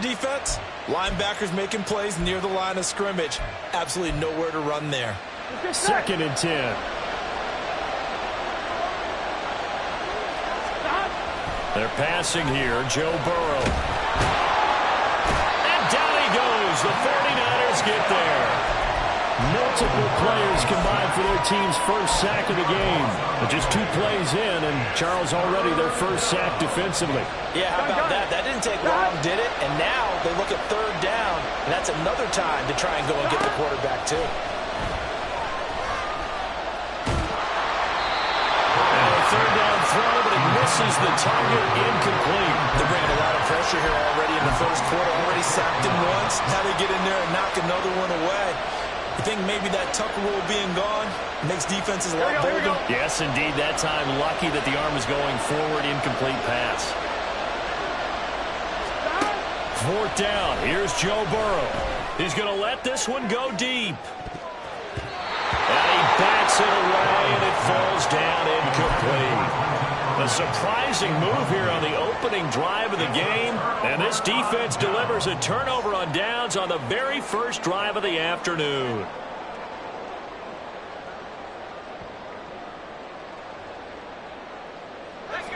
defense, linebackers making plays near the line of scrimmage. Absolutely nowhere to run there. 2nd and 10. They're passing here. Joe Burrow. And down he goes. The 49ers get there. Multiple players combined for their team's first sack of the game. But just 2 plays in, and Charles already their first sack defensively. Yeah, how about that? That didn't take long, did it? And now they look at 3rd down, and that's another time to try and go and get the quarterback, too. And a 3rd down throw, but it misses the target, incomplete. They're bringing a lot of pressure here already in the first quarter. Already sacked him once. Now they get in there and knock another one away. You think maybe that Tucker rule being gone makes defenses a lot bolder? Yes, indeed. That time, lucky that the arm was going forward, incomplete pass. 4th down. Here's Joe Burrow. He's going to let this one go deep. And he backs it away, and it falls down incomplete. A surprising move here on the opening drive of the game. And this defense delivers a turnover on downs on the very first drive of the afternoon.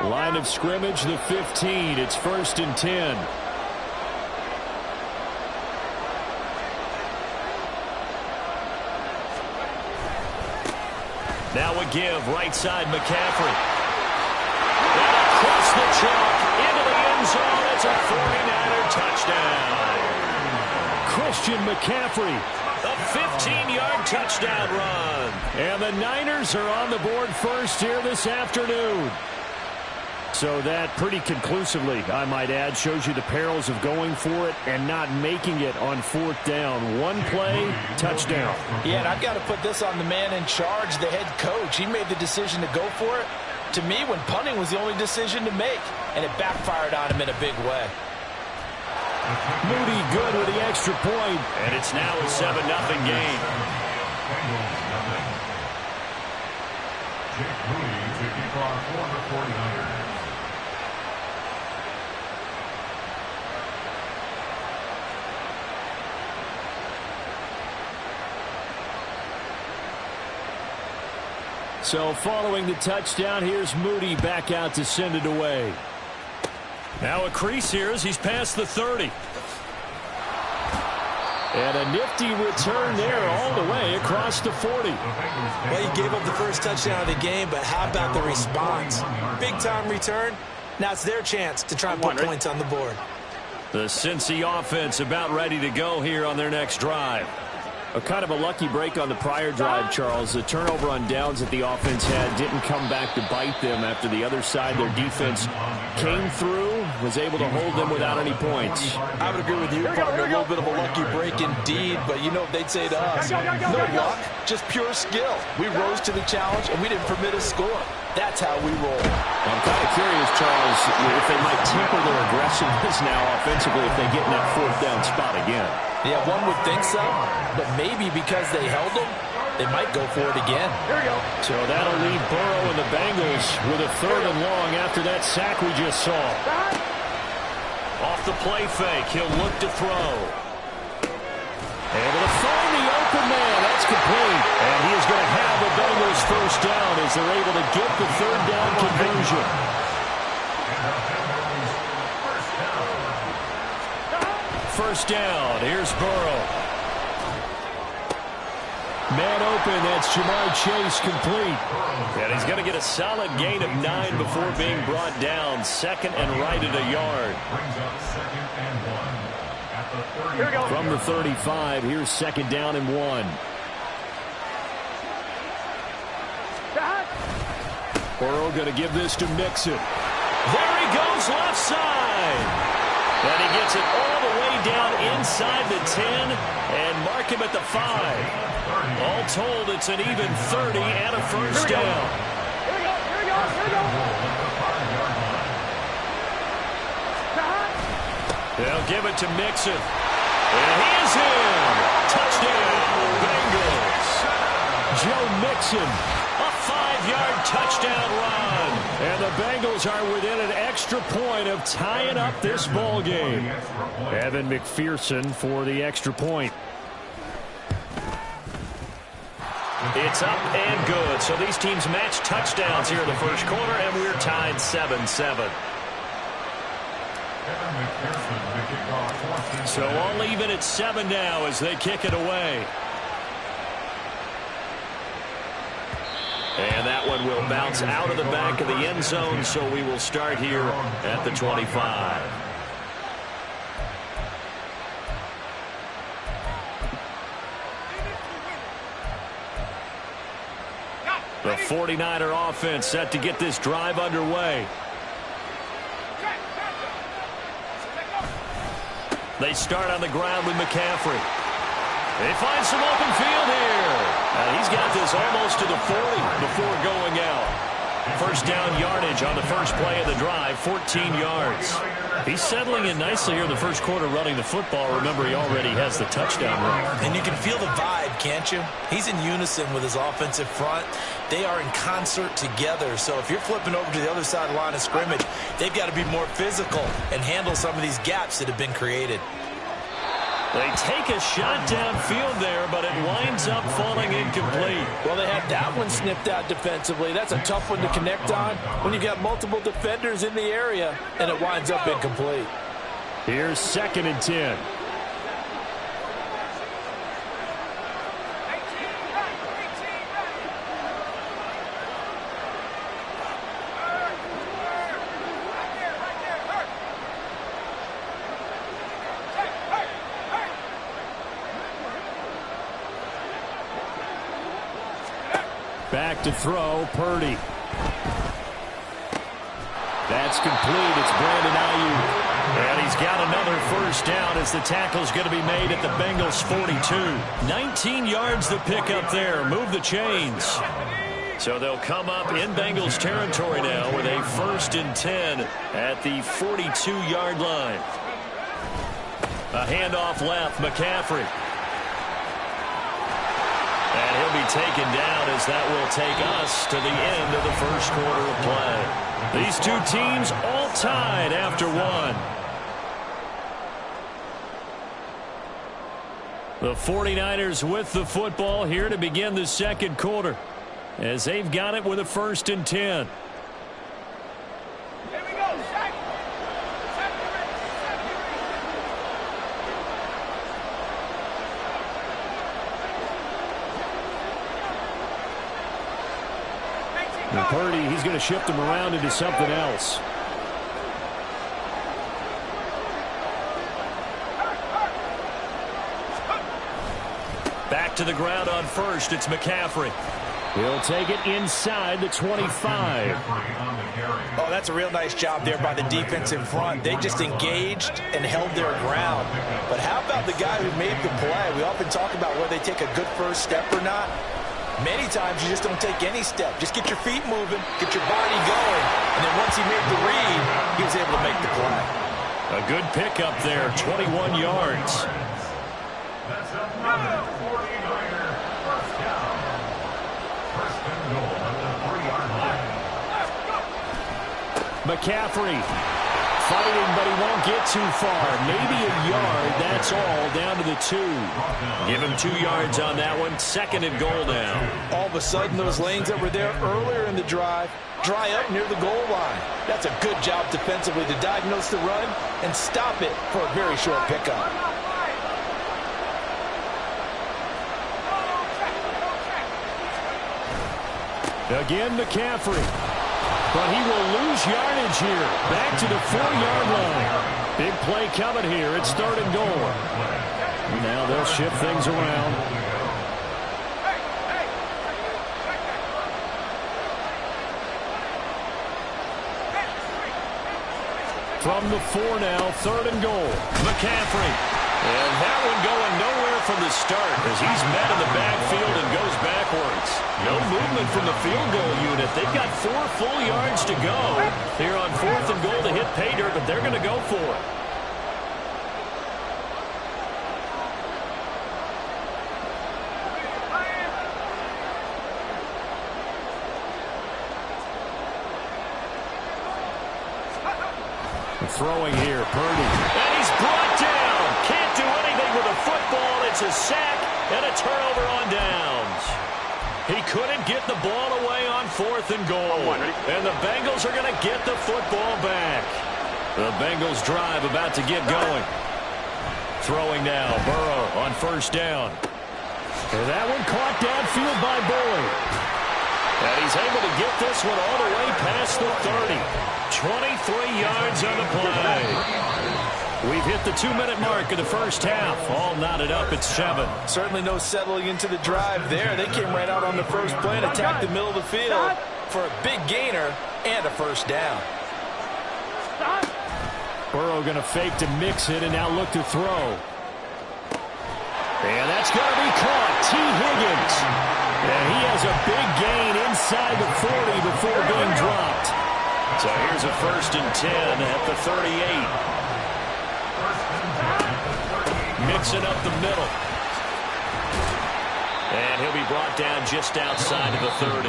Line of scrimmage, the 15. It's 1st and 10. Now a give, right side McCaffrey. And across the chalk, into the end zone, it's a 49er touchdown. Christian McCaffrey. A 15-yard touchdown run. And the Niners are on the board first here this afternoon. So that pretty conclusively, I might add, shows you the perils of going for it and not making it on 4th down. One play, touchdown. Yeah, and I've got to put this on the man in charge, the head coach. He made the decision to go for it. To me, when punting was the only decision to make, and it backfired on him in a big way. Moody good with the extra point, and it's now a 7-0 game. Jake Moody taking off for the 49ers. So following the touchdown, here's Moody back out to send it away. Now a crease here as he's past the 30. And a nifty return there all the way across the 40. Well, he gave up the first touchdown of the game, but how about the response? Big-time return. Now it's their chance to try and put points on the board. The Cincy offense about ready to go here on their next drive. A kind of a lucky break on the prior drive, Charles. The turnover on downs that the offense had didn't come back to bite them after the other side. Their defense came through, was able to hold them without any points. I would agree with you, partner. A little bit of a lucky break indeed, but you know what they'd say to us. No luck, just pure skill. We rose to the challenge, and we didn't permit a score. That's how we roll. I'm kind of curious, Charles, if they might temper their aggressiveness now offensively if they get in that 4th down spot again. Yeah, one would think so, but maybe because they held them, they might go for it again. There you go. So that'll leave Burrow and the Bengals with a 3rd and long after that sack we just saw. Off the play fake, he'll look to throw. Able to find the open man. That's complete. And he is going to have the Bengals first down as they're able to get the 3rd down conversion. First down. Here's Burrow. Man open. That's Jamar Chase complete. And he's going to get a solid gain of 9 before being brought down. 2nd and right at a yard. From the 35, here's 2nd down and 1. Burrow going to give this to Mixon. There he goes left side. And he gets it all the way down inside the 10 and mark him at the 5. All told, it's an even 30 and a first down. Here we go. They'll give it to Mixon. And he is in. Touchdown, Bengals. Joe Mixon, a 5-yard touchdown run. And the Bengals are within an extra point of tying up this ball game. Evan McPherson for the extra point. It's up and good. So these teams match touchdowns here in the first quarter, and we're tied 7-7. So all even at 7 now as they kick it away. And that one will bounce out of the back of the end zone, so we will start here at the 25. The 49er offense set to get this drive underway. They start on the ground with McCaffrey. They find some open field here. He's got this almost to the 40 before going out. First down yardage on the first play of the drive, 14 yards. He's settling in nicely here in the first quarter running the football. Remember, he already has the touchdown run. And you can feel the vibe, can't you? He's in unison with his offensive front. They are in concert together. So if you're flipping over to the other side of the line of scrimmage, they've got to be more physical and handle some of these gaps that have been created. They take a shot downfield there, but it winds up falling incomplete. Well, they have that one snipped out defensively. That's a tough one to connect on when you've got multiple defenders in the area, and it winds up incomplete. Here's 2nd and 10. Back to throw, Purdy. That's complete. It's Brandon Ayuk. And he's got another first down as the tackle's going to be made at the Bengals 42. 19 yards to pick up there. Move the chains. So they'll come up in Bengals territory now with a 1st and 10 at the 42-yard line. A handoff left, McCaffrey. And he'll be taken down as that will take us to the end of the first quarter of play. These two teams all tied after one. The 49ers with the football here to begin the second quarter as they've got it with a 1st and 10. And Purdy, he's going to shift him around into something else. Back to the ground on first. It's McCaffrey. He'll take it inside the 25. Oh, that's a real nice job there by the defense in front. They just engaged and held their ground. But how about the guy who made the play? We often talk about whether they take a good first step or not. Many times you just don't take any step. Just get your feet moving, get your body going, and then once he made the read, he was able to make the play. A good pickup there, 21 yards. That's another 49er first down. First and goal at the 3-yard line. McCaffrey fighting, but he won't get too far. Maybe a yard, that's all, down to the 2. Give him 2 yards on that one. 2nd and goal now. All of a sudden, those lanes that were there earlier in the drive dry up near the goal line. That's a good job defensively to diagnose the run and stop it for a very short pickup. Again, McCaffrey. But he will lose yardage here. Back to the 4-yard line. Big play coming here. It's 3rd and goal. Now they'll shift things around. From the 4 now, 3rd and goal. McCaffrey. And that one going nowhere from the start as he's met in the backfield and goes backwards. No movement from the field goal unit. They've got 4 full yards to go here on 4th and goal to hit pay dirt, but they're going to go for it. Throwing here, Purdy. And he's brought down. Can't do anything with a football. It's a sack and a turnover on downs. He couldn't get the ball away on 4th and goal. And the Bengals are going to get the football back. The Bengals drive about to get going. Throwing now, Burrow on 1st down. And that one caught downfield by Boyd. And he's able to get this one all the way past the 30. 23 yards on the play. We've hit the 2-minute mark of the first half. All knotted up at 7. Certainly no settling into the drive there. They came right out on the first play and attacked the middle of the field for a big gainer and a 1st down. Burrow going to fake to mix it and now look to throw. And that's going to be caught. T. Higgins. And he has a big gain inside the 40 before being dropped. So here's a 1st and 10 at the 38. Mixing up the middle. And he'll be brought down just outside of the 30.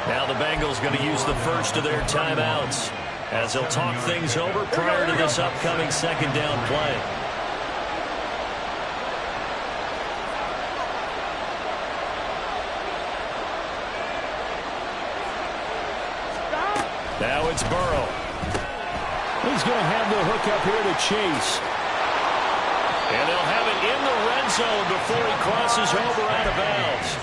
Now the Bengals going to use the first of their timeouts as they'll talk things over prior to this upcoming 2nd down play. Now it's Burrow. He's going to have the hook up here to Chase. And they'll have it in the red zone before he crosses over out of bounds.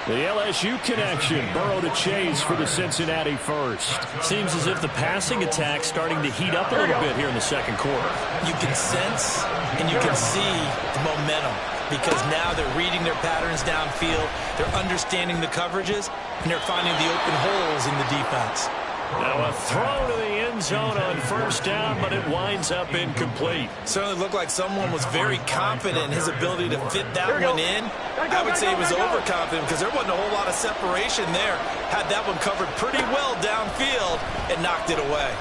The LSU connection, Burrow to Chase for the Cincinnati first. Seems as if the passing attack's starting to heat up a little bit here in the 2nd quarter. You can sense and you can see the momentum because now they're reading their patterns downfield, they're understanding the coverages, and they're finding the open holes in the defense. Now a throw to the end zone on 1st down, but it winds up incomplete. Certainly looked like someone was very confident in his ability to fit that one in. I would say he was overconfident because there wasn't a whole lot of separation there. Had that one covered pretty well downfield and knocked it away.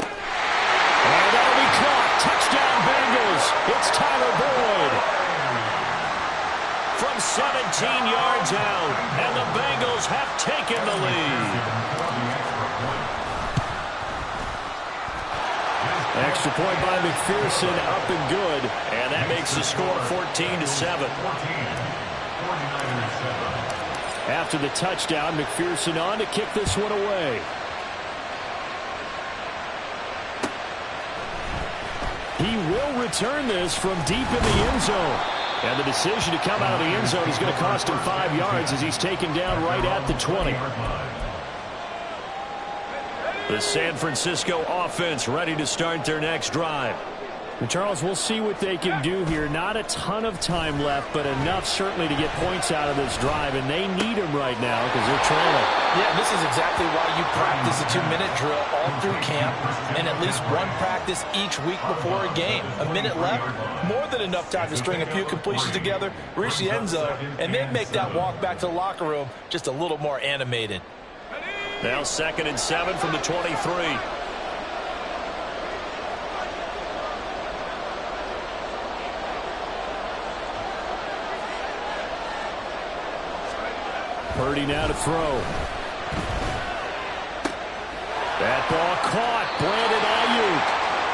And that'll be caught. Touchdown Bengals. It's Tyler Boyd. From 17 yards out, and the Bengals have taken the lead. Extra point by McPherson, up and good, and that makes the score 14-7. After the touchdown, McPherson on to kick this one away. He will return this from deep in the end zone. And the decision to come out of the end zone is going to cost him 5 yards as he's taken down right at the 20. The San Francisco offense ready to start their next drive. And Charles, we'll see what they can do here. Not a ton of time left, but enough certainly to get points out of this drive, and they need them right now because they're trailing. Yeah, this is exactly why you practice a 2-minute drill all through camp and at least one practice each week before a game. A minute left, more than enough time to string a few completions together, reach the end zone, and then make that walk back to the locker room just a little more animated. Now 2nd and 7 from the 23. Purdy now to throw. That ball caught. Brandon Ayuk.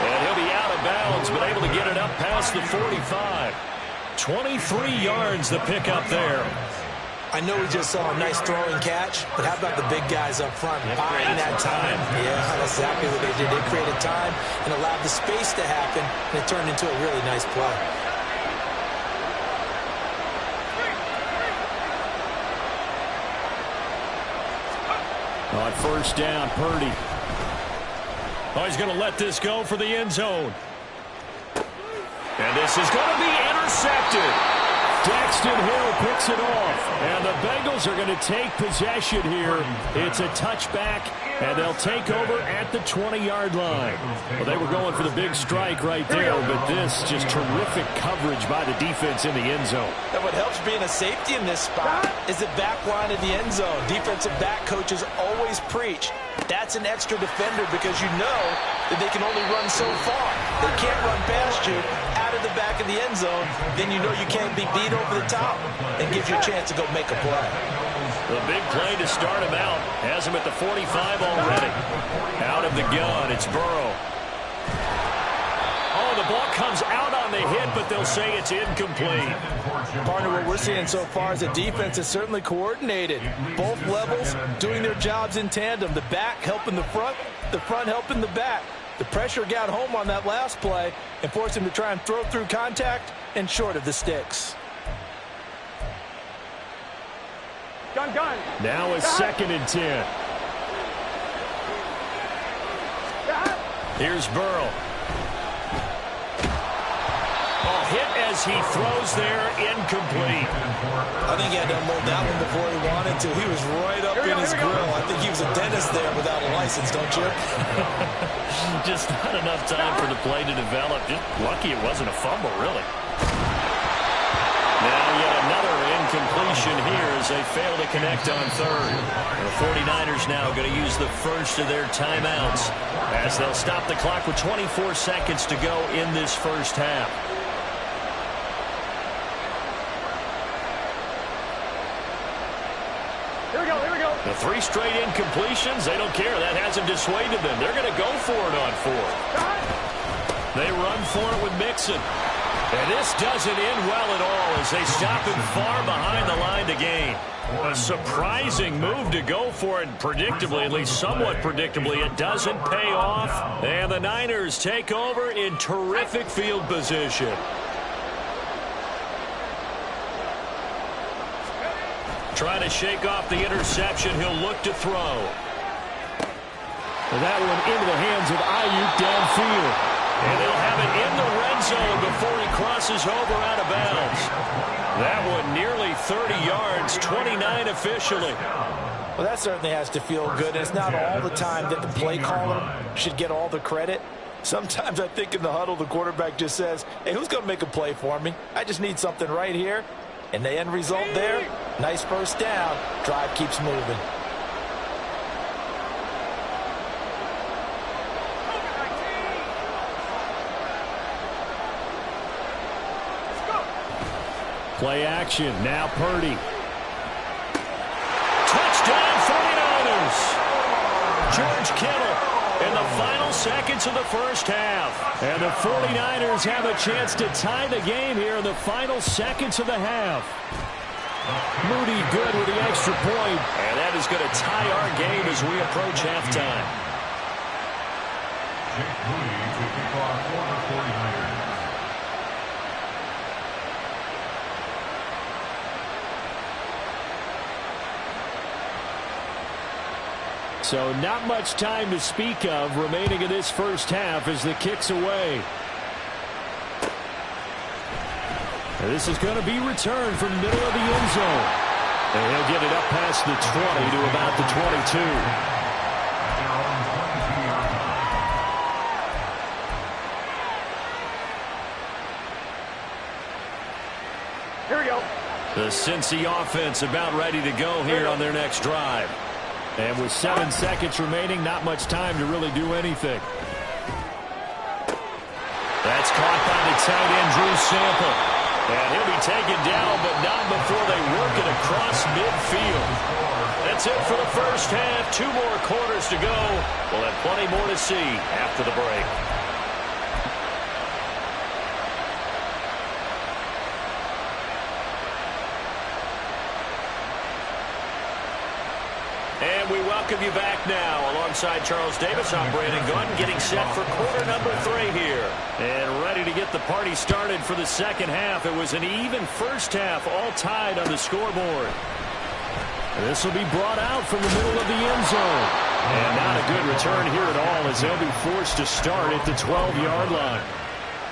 And he'll be out of bounds, but able to get it up past the 45. 23 yards the pickup there. I know we just saw a nice throw and catch, but how about the big guys up front buying that time? Yeah, that's exactly what they did. They created time and allowed the space to happen, and it turned into a really nice play. On 1st down, Purdy. Oh, he's going to let this go for the end zone. And this is going to be intercepted. Daxton Hill picks it off. And the Bengals are going to take possession here. It's a touchback, and they'll take over at the 20-yard line. Well, they were going for the big strike right there, but this just terrific coverage by the defense in the end zone. And what helps being a safety in this spot is the back line of the end zone. Defensive back coaches always preach. That's an extra defender because you know that they can only run so far. They can't run past you out of the back of the end zone. Then you know you can't be beat over the top and gives you a chance to go make a play. The big play to start him out. Has him at the 45 already. Out of the gun, it's Burrow. Oh, the ball comes out on the hit, but they'll say it's incomplete. Partner, what we're seeing so far is the defense is certainly coordinated. Both levels doing their jobs in tandem. The back helping the front helping the back. The pressure got home on that last play and forced him to try and throw through contact and short of the sticks. Gun. Now a 2nd and 10. Here's Burrow. Oh, hit as he throws there, incomplete. I think he had to unload that one before he wanted to. He was right up in his grill. I think he was a dentist there without a license, don't you? Just not enough time for the play to develop. Just lucky it wasn't a fumble, really. Now yet another incompletion here as they fail to connect on 3rd. The 49ers now going to use the first of their timeouts as they'll stop the clock with 24 seconds to go in this first half. Here we go. The 3 straight incompletions, they don't care. That hasn't dissuaded them. They're going to go for it on 4th. They run for it with Mixon. And this doesn't end well at all as they stop him far behind the line to gain. A surprising move to go for it, predictably, at least somewhat predictably, it doesn't pay off. And the Niners take over in terrific field position. Trying to shake off the interception, he'll look to throw. And that one into the hands of Ayuk downfield. And they'll have it in the red zone before he crosses over out of bounds. That one nearly 30 yards, 29 officially. Well, that certainly has to feel good. And it's not all the time that the play caller should get all the credit. Sometimes I think in the huddle, the quarterback just says, hey, who's going to make a play for me? I just need something right here. And the end result there, nice first down. Drive keeps moving. Play action. Now Purdy. Touchdown 49ers. George Kittle in the final seconds of the first half. And the 49ers have a chance to tie the game here in the final seconds of the half. Moody good with the extra point. And that is going to tie our game as we approach halftime. Jake Moody to kick off for the 49ers. So not much time to speak of remaining in this first half as the kick's away. And this is going to be returned from the middle of the end zone. And he'll get it up past the 20 to about the 22. Here we go. The Cincy offense about ready to go here on their next drive. And with 7 seconds remaining, not much time to really do anything. That's caught by the tight end, Drew Sample. And he'll be taken down, but not before they work it across midfield. That's it for the first half. 2 more quarters to go. We'll have plenty more to see after the break. And we welcome you back now. Alongside Charles Davis, I'm Brandon Gunn, getting set for quarter number 3 here. And ready to get the party started for the second half. It was an even first half, all tied on the scoreboard. This will be brought out from the middle of the end zone. And not a good return here at all as they'll be forced to start at the 12-yard line.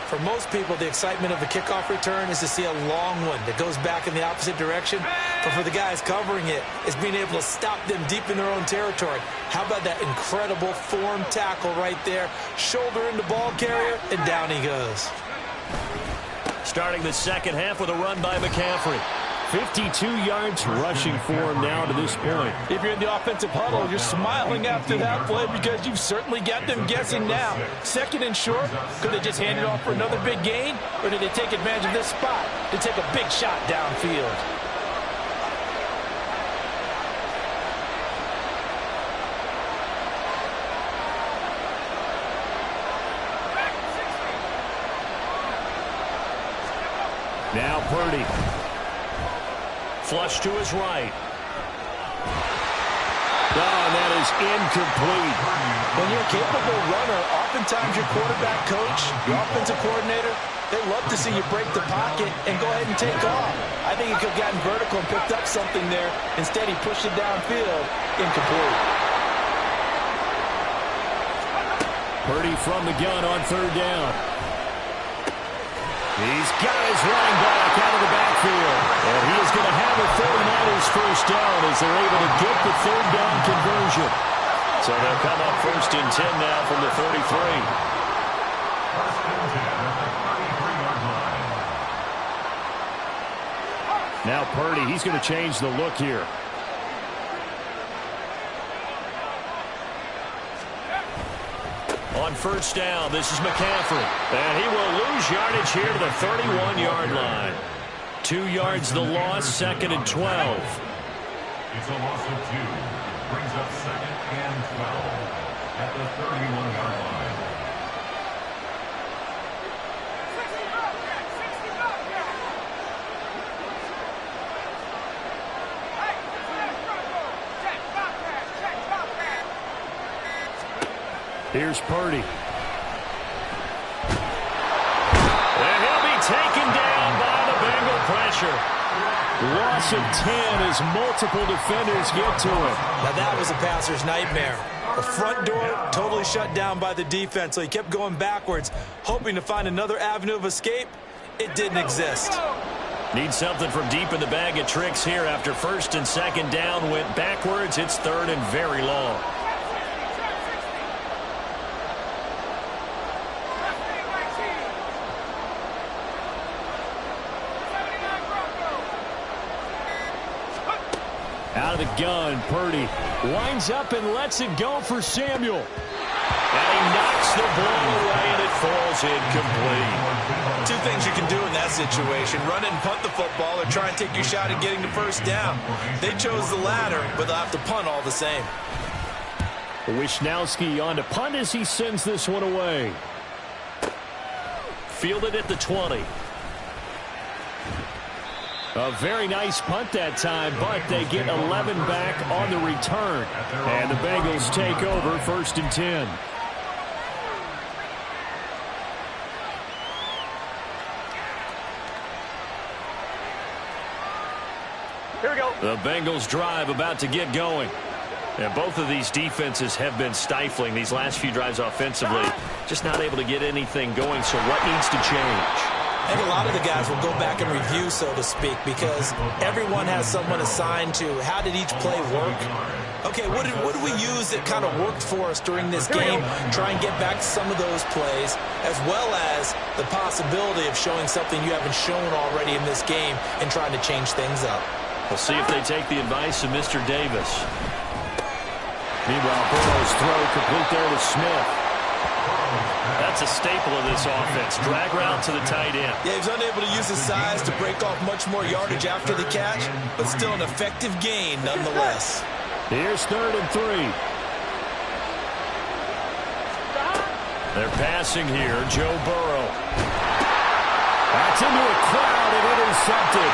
For most people, the excitement of the kickoff return is to see a long one that goes back in the opposite direction. But for the guys covering it, it's being able to stop them deep in their own territory. How about that incredible form tackle right there? Shoulder in the ball carrier, and down he goes. Starting the second half with a run by McCaffrey. 52 yards rushing for him now to this point. If you're in the offensive huddle, you're smiling after that play because you've certainly got them guessing now. Second and short, could they just hand it off for another big gain? Or did they take advantage of this spot to take a big shot downfield? Now Purdy. Flush to his right. Oh, and that is incomplete. When you're a capable runner, oftentimes your quarterback coach, your offensive coordinator, they love to see you break the pocket and go ahead and take off. I think he could have gotten vertical and picked up something there. Instead, he pushed it downfield. Incomplete. Purdy from the gun on third down. He's got his running back out of the backfield. And he is going to have a 49ers first down as they're able to get the third down conversion. So they'll come up 1st and 10 now from the 33. 1st and 10 at the 33-yard line. Now Purdy, he's going to change the look here. On 1st down, this is McCaffrey. And he will lose yardage here to the 31-yard line. 2 yards the loss, 2nd and 12. It's a loss of 2. Brings up 2nd and 12 at the 31-yard line. Here's Purdy. And he'll be taken down by the Bengal pressure. Loss of 10 as multiple defenders get to him. Now that was a passer's nightmare. The front door totally shut down by the defense, so he kept going backwards, hoping to find another avenue of escape. It didn't exist. Need something from deep in the bag of tricks here after 1st and 2nd down went backwards. It's 3rd and very long. Out of the gun, Purdy winds up and lets it go for Samuel. And he knocks the ball away, and it falls incomplete. 2 things you can do in that situation: run and punt the football, or try and take your shot at getting the first down. They chose the latter, but they'll have to punt all the same. Wisnowski on to punt as he sends this one away. Fielded at the 20. A very nice punt that time, but they get 11 back on the return. And the Bengals take over 1st and 10. Here we go. The Bengals drive about to get going. And both of these defenses have been stifling these last few drives offensively. Just not able to get anything going, so what needs to change? I think a lot of the guys will go back and review, so to speak, because everyone has someone assigned to how did each play work. Okay, what did we use that kind of worked for us during this game? Try and get back to some of those plays, as well as the possibility of showing something you haven't shown already in this game and trying to change things up. We'll see if they take the advice of Mr. Davis. Meanwhile, Burrow's throw complete there to Smith. That's a staple of this offense. Drag route to the tight end. Yeah, he's unable to use his size to break off much more yardage after the catch, but still an effective gain nonetheless. Here's 3rd and 3. They're passing here. Joe Burrow. That's into a crowd and intercepted.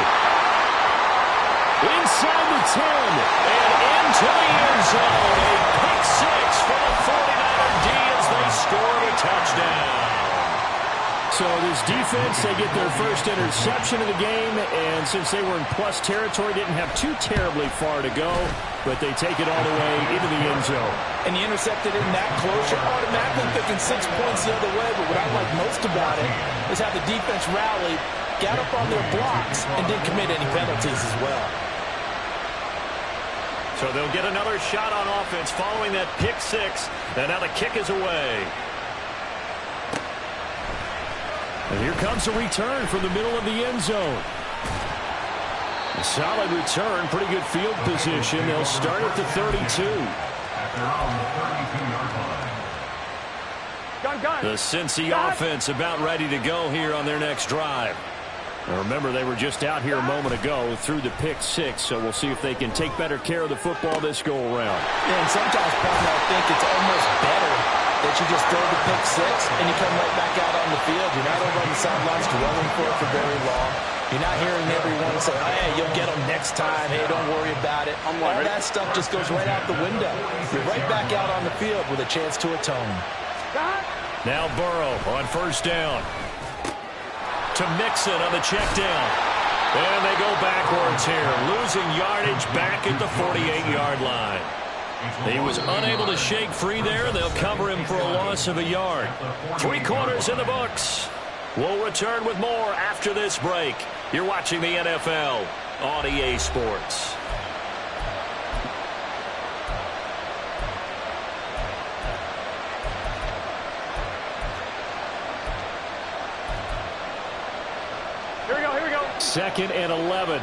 Inside the 10. And into the end zone. A pick 6 for the 49er D as they scored a touchdown. So this defense, they get their first interception of the game, and since they were in plus territory, didn't have too terribly far to go, but they take it all the way into the end zone. And you intercepted in that close, you're automatically picking 6 points the other way, but what I like most about it is how the defense rallied, got up on their blocks, and didn't commit any penalties as well. So they'll get another shot on offense following that pick 6, and now the kick is away. And here comes a return from the middle of the end zone. A solid return, pretty good field position. They'll start at the 32. The Cincy offense about ready to go here on their next drive. Now remember, they were just out here a moment ago through the pick 6, so we'll see if they can take better care of the football this go-around. Yeah, and sometimes, partner, I think it's almost better that you just throw the pick 6 and you come right back out on the field. You're not over on the sidelines dwelling for it for very long. You're not hearing everyone say, hey, you'll get them next time. Hey, don't worry about it. All that stuff just goes right out the window. You're right back out on the field with a chance to atone. Now Burrow on first down. To Mixon on the check down. And they go backwards here, losing yardage back at the 48-yard line. He was unable to shake free there. They'll cover him for a loss of a yard. 3 quarters in the books. We'll return with more after this break. You're watching the NFL on EA Sports. Here we go, here we go. 2nd and 11.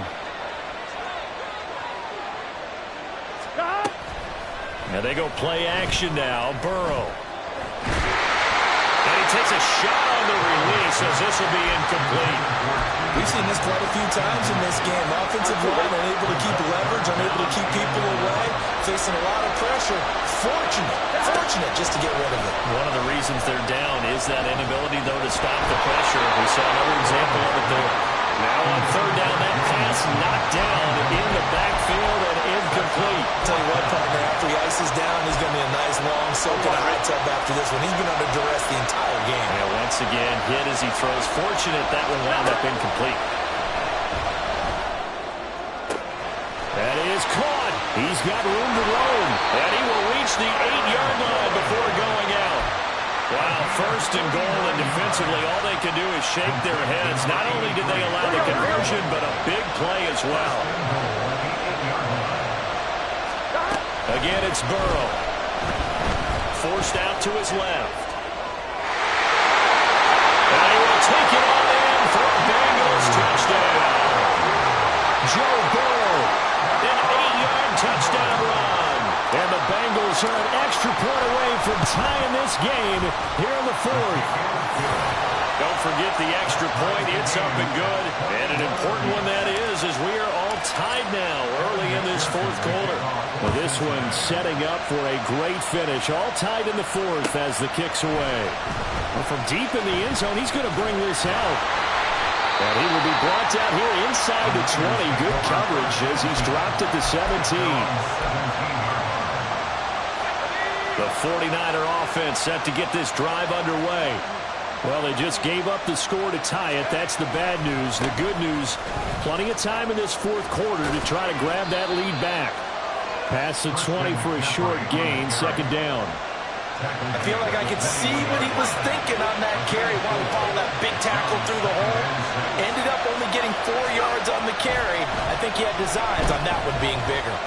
And they go play action now. Burrow. And he takes a shot on the release as this will be incomplete. We've seen this quite a few times in this game. Offensive line unable to keep leverage, unable to keep people away, facing a lot of pressure. Fortunate just to get rid of it. One of the reasons they're down is that inability, though, to stop the pressure. We saw another example of it there. Now on third down, that pass knocked down in the backfield and incomplete. Tell you what, partner, after he ices down, he's going to be a nice long soak in a hot tub after this one. He's been under duress the entire game. Yeah, once again, hit as he throws. Fortunate that one wound up incomplete. That is caught. He's got room to roam. And he will reach the 8-yard line before going out. Wow, first and goal, and defensively, all they can do is shake their heads. Not only did they allow the conversion, but a big play as well. Again, it's Burrow. Forced out to his left. And he will take it on in for a Bengals touchdown. Joe Burrow. An 8-yard touchdown run. And the Bengals are an extra point away from tying this game here in the 4th. Don't forget the extra point. It's up and good. And an important one that is, as we are all tied now early in this 4th quarter. Well, this one setting up for a great finish. All tied in the 4th as the kick's away. Well, from deep in the end zone, he's going to bring this out. And he will be brought down here inside the 20. Good coverage as he's dropped at the 17. The 49er offense set to get this drive underway. Well, they just gave up the score to tie it. That's the bad news. The good news, plenty of time in this 4th quarter to try to grab that lead back. Past the 20 for a short gain, 2nd down. I feel like I could see what he was thinking on that carry. Wanted to follow that big tackle through the hole. Ended up only getting 4 yards on the carry. I think he had designs on that one being bigger.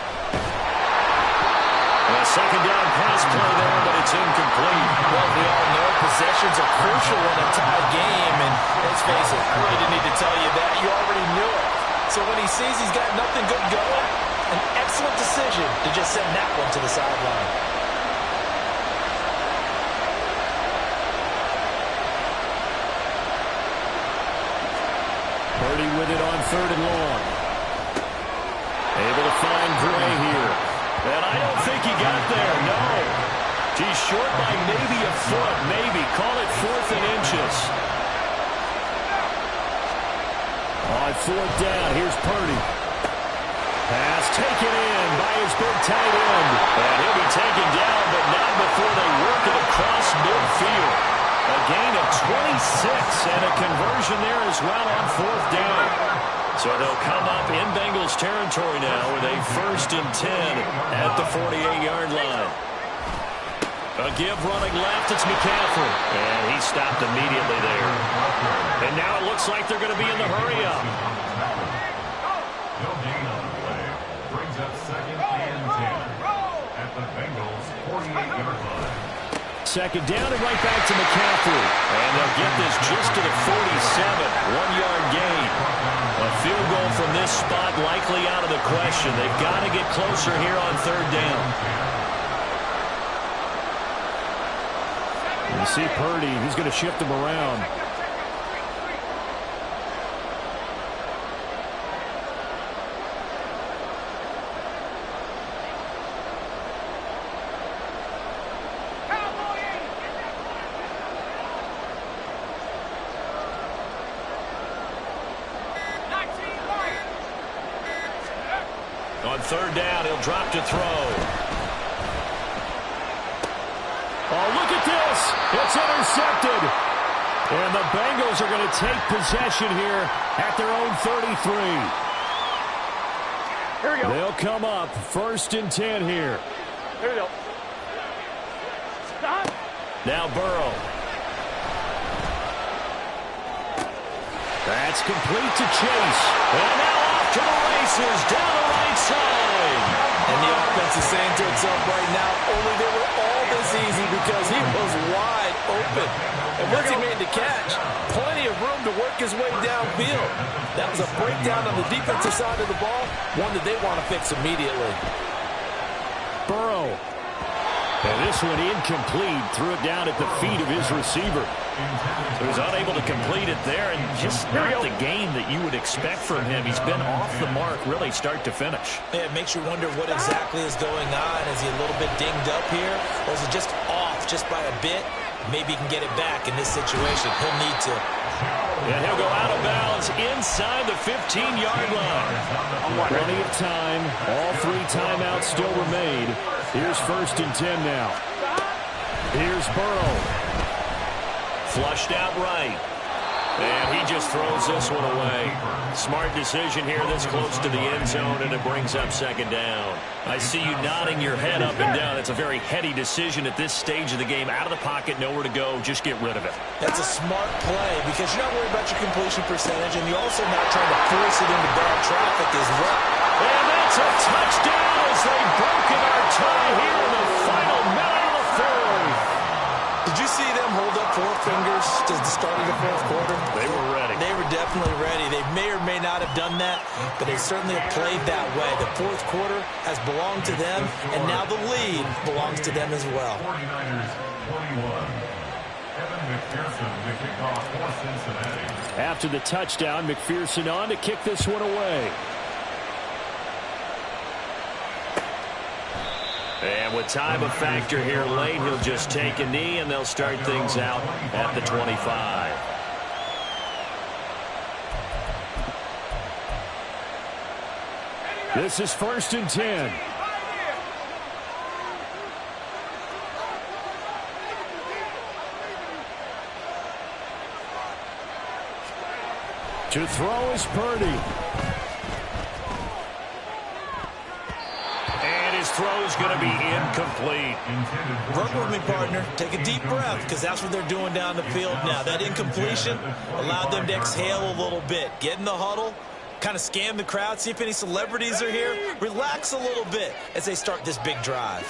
A 2nd down pass play there, but it's incomplete. Well, we all know possessions are crucial in a tied game, and let's face it, I really didn't need to tell you that. You already knew it. So when he sees he's got nothing good going, an excellent decision to just send that one to the sideline. Purdy with it on 3rd and long. Able to find Gray here. And I don't think he got there, no. He's short by maybe a foot, maybe. Call it 4th and inches. On 4th down, here's Purdy. Pass taken in by his big tight end. And he'll be taken down, but not before they work it across midfield. A gain of 26 and a conversion there as well on 4th down. So they'll come up in Bengals territory now with a 1st and 10 at the 48-yard line. A give running left, it's McCaffrey. And he stopped immediately there. And now it looks like they're going to be in the hurry-up. No gain on the play. Brings up 2nd and 10 at the Bengals 48-yard line. 2nd down and right back to McCaffrey. And they'll get this just to the 47. 1-yard gain. A field goal from this spot likely out of the question. They've got to get closer here on 3rd down. You see Purdy, he's going to shift him around. on third down. He'll drop to throw. Oh, look at this. It's intercepted. And the Bengals are going to take possession here at their own 33. Here we go. They'll come up 1st and 10 here. Here we go. Stop. Now Burrow. That's complete to Chase. And now off to the races down the right side. And the offense is saying to itself right now, only they were all this easy because he was wide open. And once he made the catch, plenty of room to work his way downfield. That was a breakdown on the defensive side of the ball, one that they want to fix immediately. Burrow. And this one incomplete. Threw it down at the feet of his receiver. He was unable to complete it there, and just not the game that you would expect from him. He's been off the mark really start to finish. Yeah, it makes you wonder what exactly is going on. Is he a little bit dinged up here, or is he just off just by a bit? Maybe he can get it back in this situation. He'll need to. And he'll go out of bounds inside the 15-yard line. Plenty of time. All 3 timeouts still remain. Here's 1st and 10 now. Here's Burrow. Flushed out right. And he just throws this one away. Smart decision here this close to the end zone, and it brings up 2nd down. I see you nodding your head up and down. That's a very heady decision at this stage of the game. Out of the pocket, nowhere to go. Just get rid of it. That's a smart play because you're not worried about your completion percentage, and you're also not trying to force it into bad traffic as well. And that's a touchdown as they've broken our tie here in the final minute of the 4th. Did you see them hold up 4 fingers to the start of the 4th quarter? They were ready. They were definitely ready. They may or may not have done that, but they certainly have played that way. The 4th quarter has belonged to them, and now the lead belongs to them as well. 49ers 21. Evan McPherson, the kickoff for Cincinnati. After the touchdown, McPherson on to kick this one away. And with time a factor here late, he'll just take a knee, and they'll start things out at the 25. This is 1st and 10. To throw is Purdy. Throw's going to be incomplete. Work with me, partner. Take a deep breath because that's what they're doing down the field now. That incompletion allowed them to exhale a little bit. Get in the huddle, kind of scan the crowd, see if any celebrities are here. Relax a little bit as they start this big drive.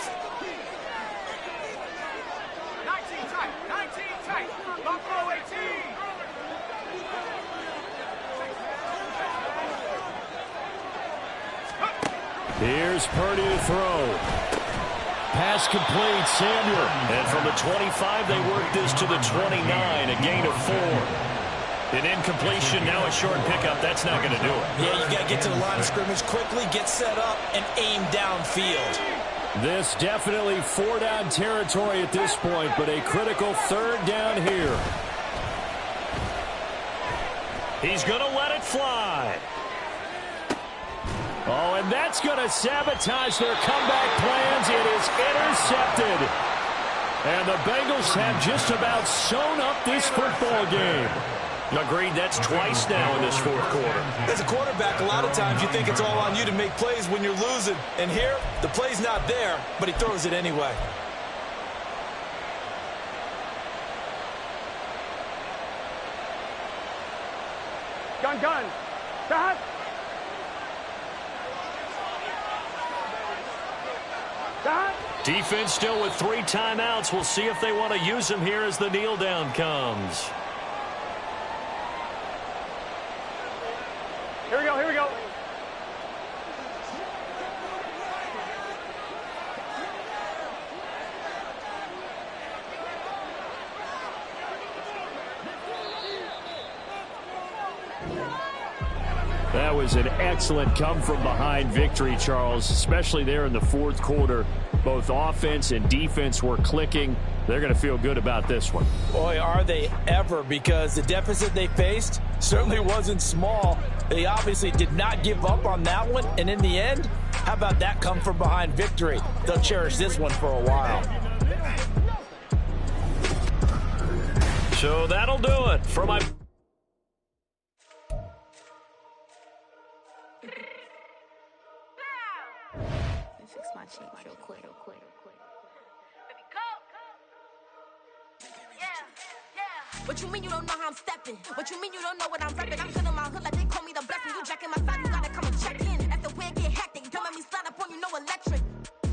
19 tight. Buffalo 18. Here's Purdy to throw. Pass complete, Samuel. And from the 25, they work this to the 29, a gain of 4. An incompletion, now a short pickup. That's not going to do it. Yeah, you got to get to the line of scrimmage quickly, get set up, and aim downfield. This definitely 4-down territory at this point, but a critical 3rd down here. He's going to let it fly. Oh, and that's going to sabotage their comeback plans. It is intercepted. And the Bengals have just about sewn up this football game. Agreed, that's twice now in this 4th quarter. As a quarterback, a lot of times you think it's all on you to make plays when you're losing. And here, the play's not there, but he throws it anyway. Gun. Stop. Defense still with 3 timeouts. We'll see if they want to use them here as the kneel down comes. Here we go. That was an excellent come-from-behind victory, Charles, especially there in the 4th quarter. Both offense and defense were clicking. They're going to feel good about this one. Boy, are they ever, because the deficit they faced certainly wasn't small. They obviously did not give up on that one, and in the end, How about that come from behind victory? They'll cherish this one for a while. So that'll do it for my... Fix my cheek real quick. What you mean you don't know how I'm stepping? What you mean you don't know what I'm repping? I'm feeling my hood like they call me the blessing. You jacking my side, you gotta come and check in. That's the way it get hectic. Don't make me slide up on you, no electric.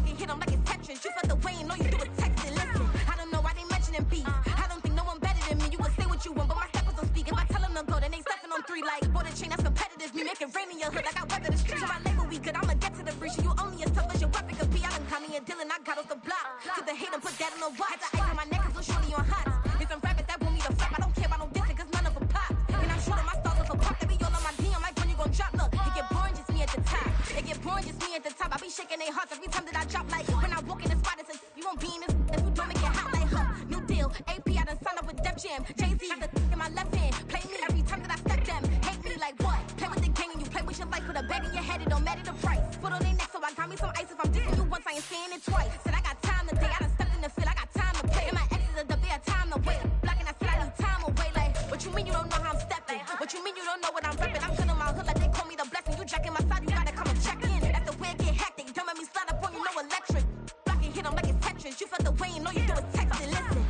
You hit them like it's Tetris. You felt the way and all you do is text it. Listen, I don't know why they mentioning beef. I don't think no one better than me. You would say what you want, but my steppers don't speak. If I tell them to go, then they stepping on 3 like border chain. That's competitive. Me make it rain in your hood like I weather the streets. So my label we good. I'ma get to the breach. You only as tough as your weapon could be. I done Connie and Dylan. I got off the block. To the hate and put that on the watch. Had the ice on my neck 'cause little shorty on hot. It's some rabbit that want me to flap. I don't care about no dissing 'cause none of them pop. And I'm shooting my stars off a pop. They be all on my DM like when you gon' drop. Look, it get boring just me at the top. It get boring just me at the top. I be shaking their hearts every time that I drop. Like when I walk in the spot, it says you won't be in this if you don't make it hot like her. New deal, AP. I done signed up with Def Jam. Jay-Z got the in my left hand. Play me every time that I step them. Hate me like what? Play with the gang and you play with your life. Put a bag in your head, it don't matter the price. Foot on their neck, so I got me some ice. If I'm dissing you once, I ain't saying it twice. Said I got time today. I done stepped in the field. I got time to play. And my exes are the bare time to wait. Blocking, I said I need time away. Like what you mean you don't know how I'm stepping? What you mean you don't know what I'm repping? I'm feeling my hood like they call me the blessing. You jacking my side, you gotta come and check in. That's the way it get hectic. Don't make me slide up on you, no electric. Blocking, hit them like it's Tetris. You felt the way and all you do is text it. Listen.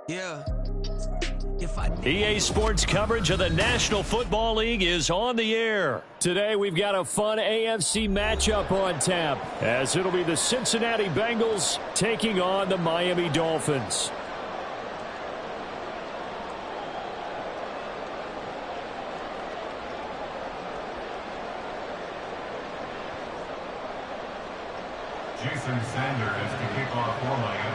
Yeah. EA Sports coverage of the National Football League is on the air. Today we've got a fun AFC matchup on tap, as it'll be the Cincinnati Bengals taking on the Miami Dolphins. Jason Sanders to kick off for Miami.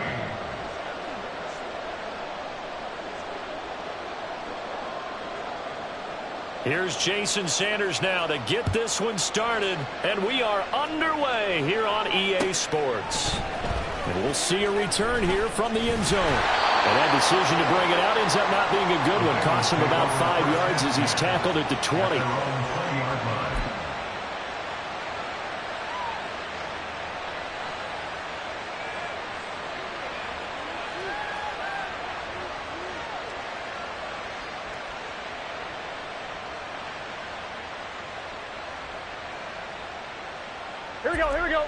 Here's Jason Sanders now to get this one started, and we are underway here on EA Sports. And we'll see a return here from the end zone. And that decision to bring it out ends up not being a good one. Costs him about 5 yards as he's tackled at the 20. Here we go, here we go.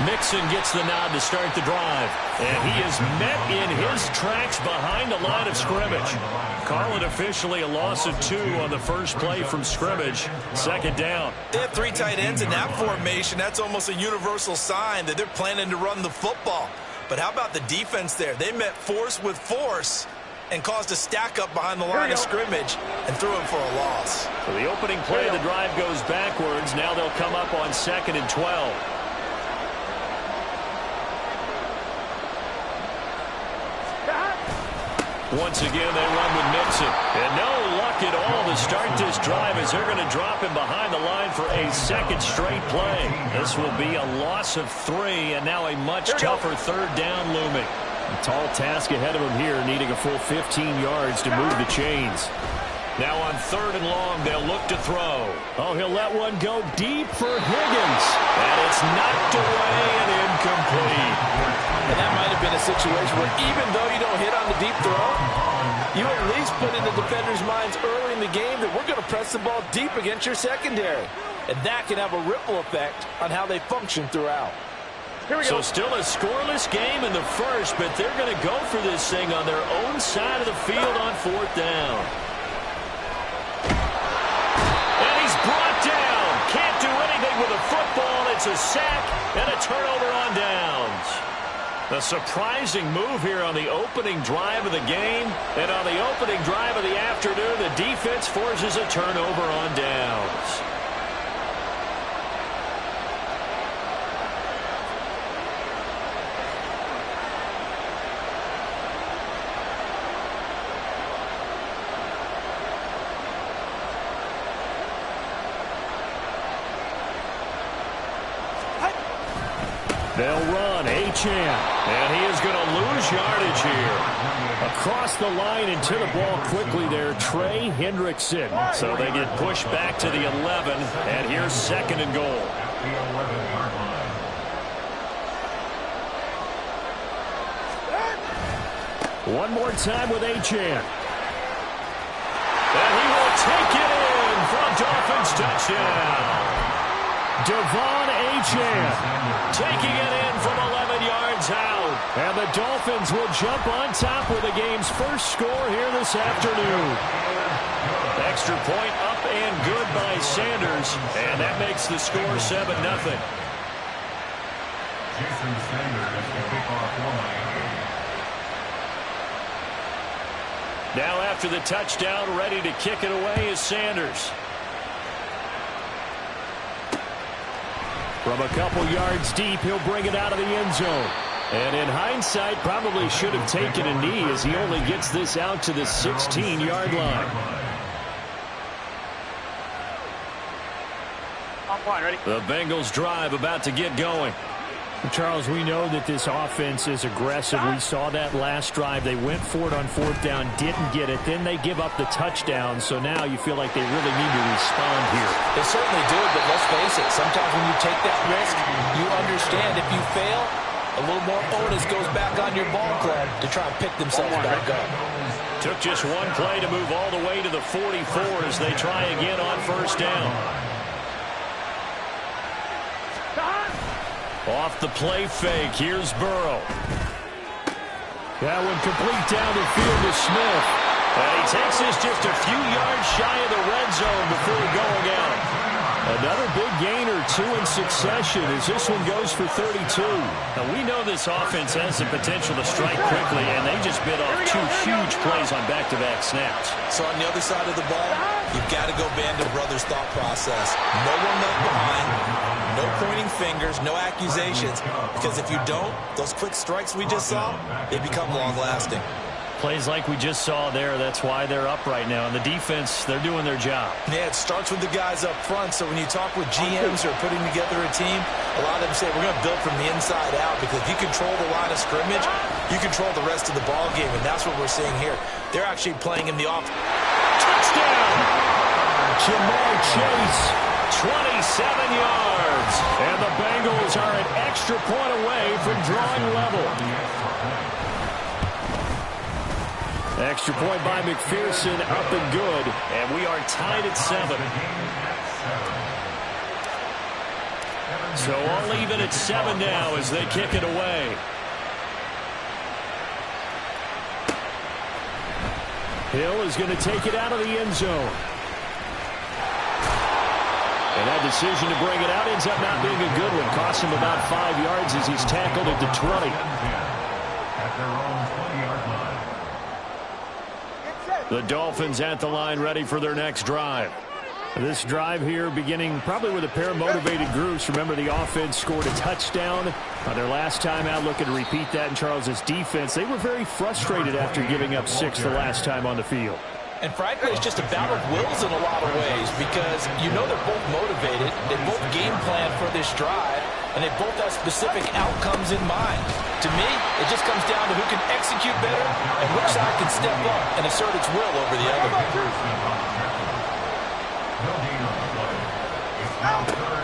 Mixon gets the nod to start the drive, and he is met in his tracks behind the line of scrimmage. Call it officially a loss of 2 on the first play from scrimmage. Second down. They have 3 tight ends in that formation. That's almost a universal sign that they're planning to run the football. But how about the defense there? They met force with force and caused a stack up behind the line of scrimmage and threw him for a loss. So the opening play of the drive goes backwards. Now they'll come up on 2nd and 12. Once again, they run with Mixon. And no luck at all to start this drive as they're going to drop him behind the line for a second straight play. This will be a loss of 3, and now a much tougher third down looming. A tall task ahead of him here, needing a full 15 yards to move the chains. Now on 3rd and long, they'll look to throw. Oh, he'll let one go deep for Higgins. And it's knocked away and incomplete. And that might have been a situation where even though you don't hit on the deep throw, you at least put in the defenders' minds early in the game that we're going to press the ball deep against your secondary. And that can have a ripple effect on how they function throughout. So still a scoreless game in the first, but they're going to go for this thing on their own side of the field on 4th down. And he's brought down. Can't do anything with a football. It's a sack and a turnover on downs. A surprising move here on the opening drive of the game. And on the opening drive of the afternoon, the defense forces a turnover on downs. They'll run Achane. And he is going to lose yardage here. Across the line and to the ball quickly there, Trey Hendrickson. So they get pushed back to the 11, and here's 2nd and goal. The 11-yard line. One more time with Achane. And he will take it in from Dolphins touchdown. Devon Achane Taking it in from 11 yards out. And the Dolphins will jump on top with the game's first score here this afternoon. Extra point up and good by Sanders. And that makes the score 7-0. Jason Sanders will kick off for Miami. Now after the touchdown, ready to kick it away is Sanders. From a couple yards deep, he'll bring it out of the end zone. And in hindsight, probably should have taken a knee as he only gets this out to the 16-yard line. Ready? The Bengals drive about to get going. Charles, we know that this offense is aggressive. We saw that last drive. They went for it on 4th down, didn't get it. Then they give up the touchdown. So now you feel like they really need to respond here. They certainly do, but let's face it. Sometimes when you take that risk, you understand if you fail, a little more onus goes back on your ball club to try and pick themselves back up. Took just one play to move all the way to the 44 as they try again on 1st down. Off the play fake, here's Burrow. That one complete down the field to Smith. And he takes this just a few yards shy of the red zone before going out. Another big gain or 2 in succession as this one goes for 32. Now we know this offense has the potential to strike quickly, and they just bit off 2 huge plays on back-to-back snaps. So on the other side of the ball, you've got to go Band of Brothers thought process. No one left behind, no pointing fingers, no accusations, because if you don't, those quick strikes we just saw, they become long-lasting. Plays like we just saw there, that's why they're up right now. And the defense, they're doing their job. Yeah, it starts with the guys up front. So when you talk with GMs who are putting together a team, a lot of them say we're going to build from the inside out because if you control the line of scrimmage, you control the rest of the ball game, and that's what we're seeing here. They're actually playing in the off. Touchdown! Jamar Chase. 27 yards. And the Bengals are an extra point away from drawing level. Extra point by McPherson, up and good. And we are tied at 7. So all even at 7 now as they kick it away. Hill is going to take it out of the end zone. And that decision to bring it out ends up not being a good one. Costs him about 5 yards as he's tackled at the 20. At their own 20-yard line. The Dolphins at the line ready for their next drive. This drive here beginning probably with a pair of motivated groups. Remember, the offense scored a touchdown on their last time out. Looking to repeat that in Charles's defense. They were very frustrated after giving up 6 the last time on the field. And frankly, it's just a battle of wills in a lot of ways because you know they're both motivated. They both game plan for this drive, and they both have specific outcomes in mind. To me, it just comes down to who can execute better and which side can step up and assert its will over the other.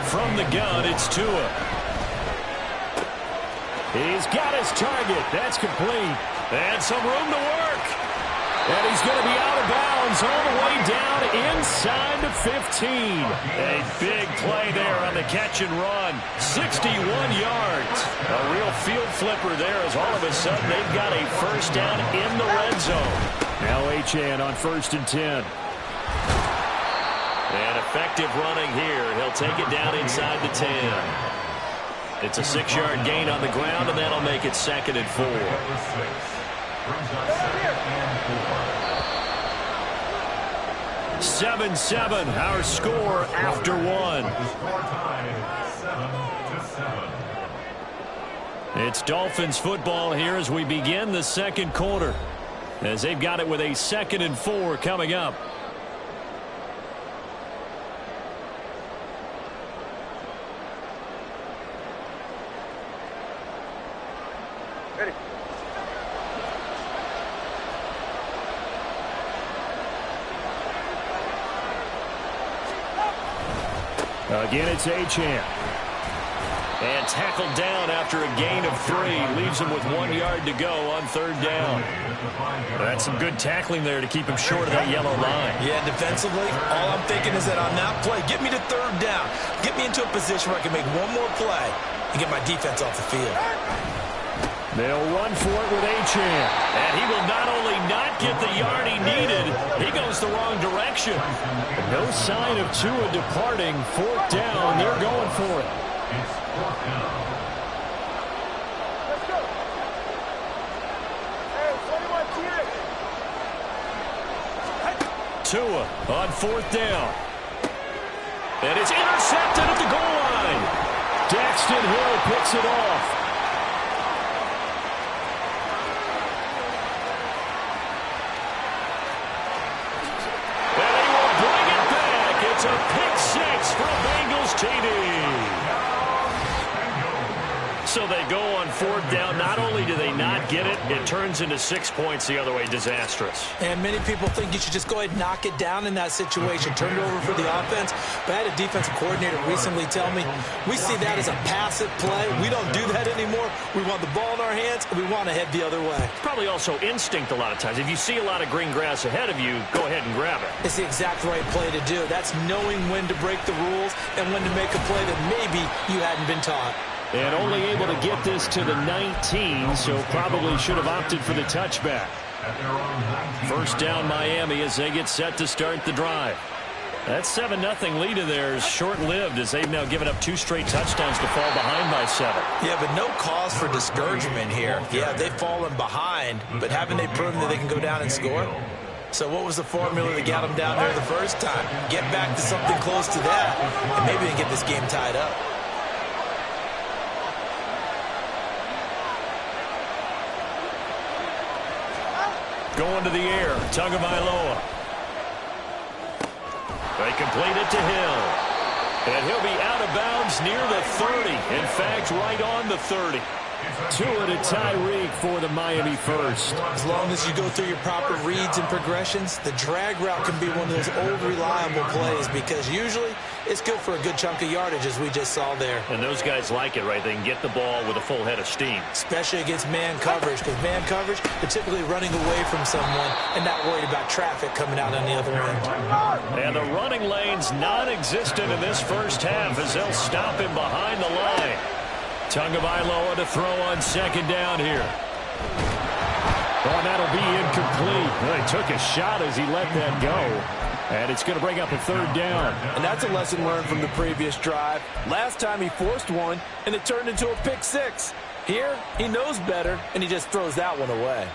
From the gun, it's Tua. He's got his target. That's complete. And some room to work. And he's going to be out of bounds all the way down inside the 15. A big play there on the catch and run. 61 yards. A real field flipper there as all of a sudden they've got a first down in the red zone. Now Achane on 1st and 10. And effective running here. He'll take it down inside the 10. It's a 6-yard gain on the ground, and that'll make it 2nd and 4. 7-7, our score after 1. It's Dolphins football here as we begin the second quarter, as they've got it with a 2nd and 4 coming up. Again, it's Achane. And tackled down after a gain of 3. Leaves him with 1 yard to go on 3rd down. That's some good tackling there to keep him short of that yellow line. Yeah, defensively, all I'm thinking is that on that play, get me to 3rd down. Get me into a position where I can make one more play and get my defense off the field. They'll run for it with Achane. And he will not only not get the yard he needed, he goes the wrong direction. No sign of Tua departing. 4th down. They're going for it. It's 4th down. Let's go. Hey, 21 Tua on 4th down. And it's intercepted at the goal line. Daxton Hill picks it off. And he will bring it back. It's a pick 6 for a Bengals TD. So they go on 4th down. Not only do they not get it, it turns into 6 points the other way. Disastrous. And many people think you should just go ahead and knock it down in that situation. Turn it over for the offense. But I had a defensive coordinator recently tell me, we see that as a passive play. We don't do that anymore. We want the ball in our hands, and we want to head the other way. Probably also instinct a lot of times. If you see a lot of green grass ahead of you, go ahead and grab it. It's the exact right play to do. That's knowing when to break the rules and when to make a play that maybe you hadn't been taught. And only able to get this to the 19, so probably should have opted for the touchback. 1st down Miami as they get set to start the drive. That 7-0 lead of theirs short-lived as they've now given up 2 straight touchdowns to fall behind by 7. Yeah, but no cause for discouragement here. Yeah, they've fallen behind, but haven't they proven that they can go down and score? So what was the formula that got them down there the first time? Get back to something close to that, and maybe they can get this game tied up. Going to the air, Tagovailoa. They complete it to Hill. And he'll be out of bounds near the 30. In fact, right on the 30. Tua to Tyreek for the Miami first. As long as you go through your proper reads and progressions, the drag route can be one of those old reliable plays because usually it's good for a good chunk of yardage as we just saw there. And those guys like it, right? They can get the ball with a full head of steam. Especially against man coverage because man coverage, they're typically running away from someone and not worried about traffic coming out on the other end. And the running lane's non-existent in this first half as they'll stop him behind the line. Tagovailoa to throw on 2nd down here. Oh, that'll be incomplete. Well, he took a shot as he let that go. And it's going to bring up a 3rd down. And that's a lesson learned from the previous drive. Last time he forced one, and it turned into a pick 6. Here, he knows better, and he just throws that one away.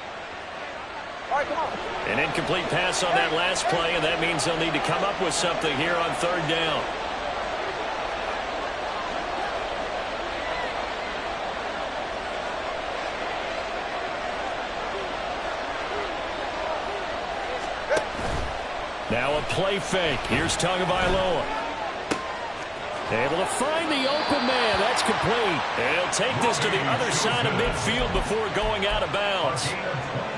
All right, come on. An incomplete pass on that last play, and that means they'll need to come up with something here on 3rd down. Now a play fake. Here's Tagovailoa. Able to find the open man. That's complete. And he'll take this to the other side of midfield before going out of bounds.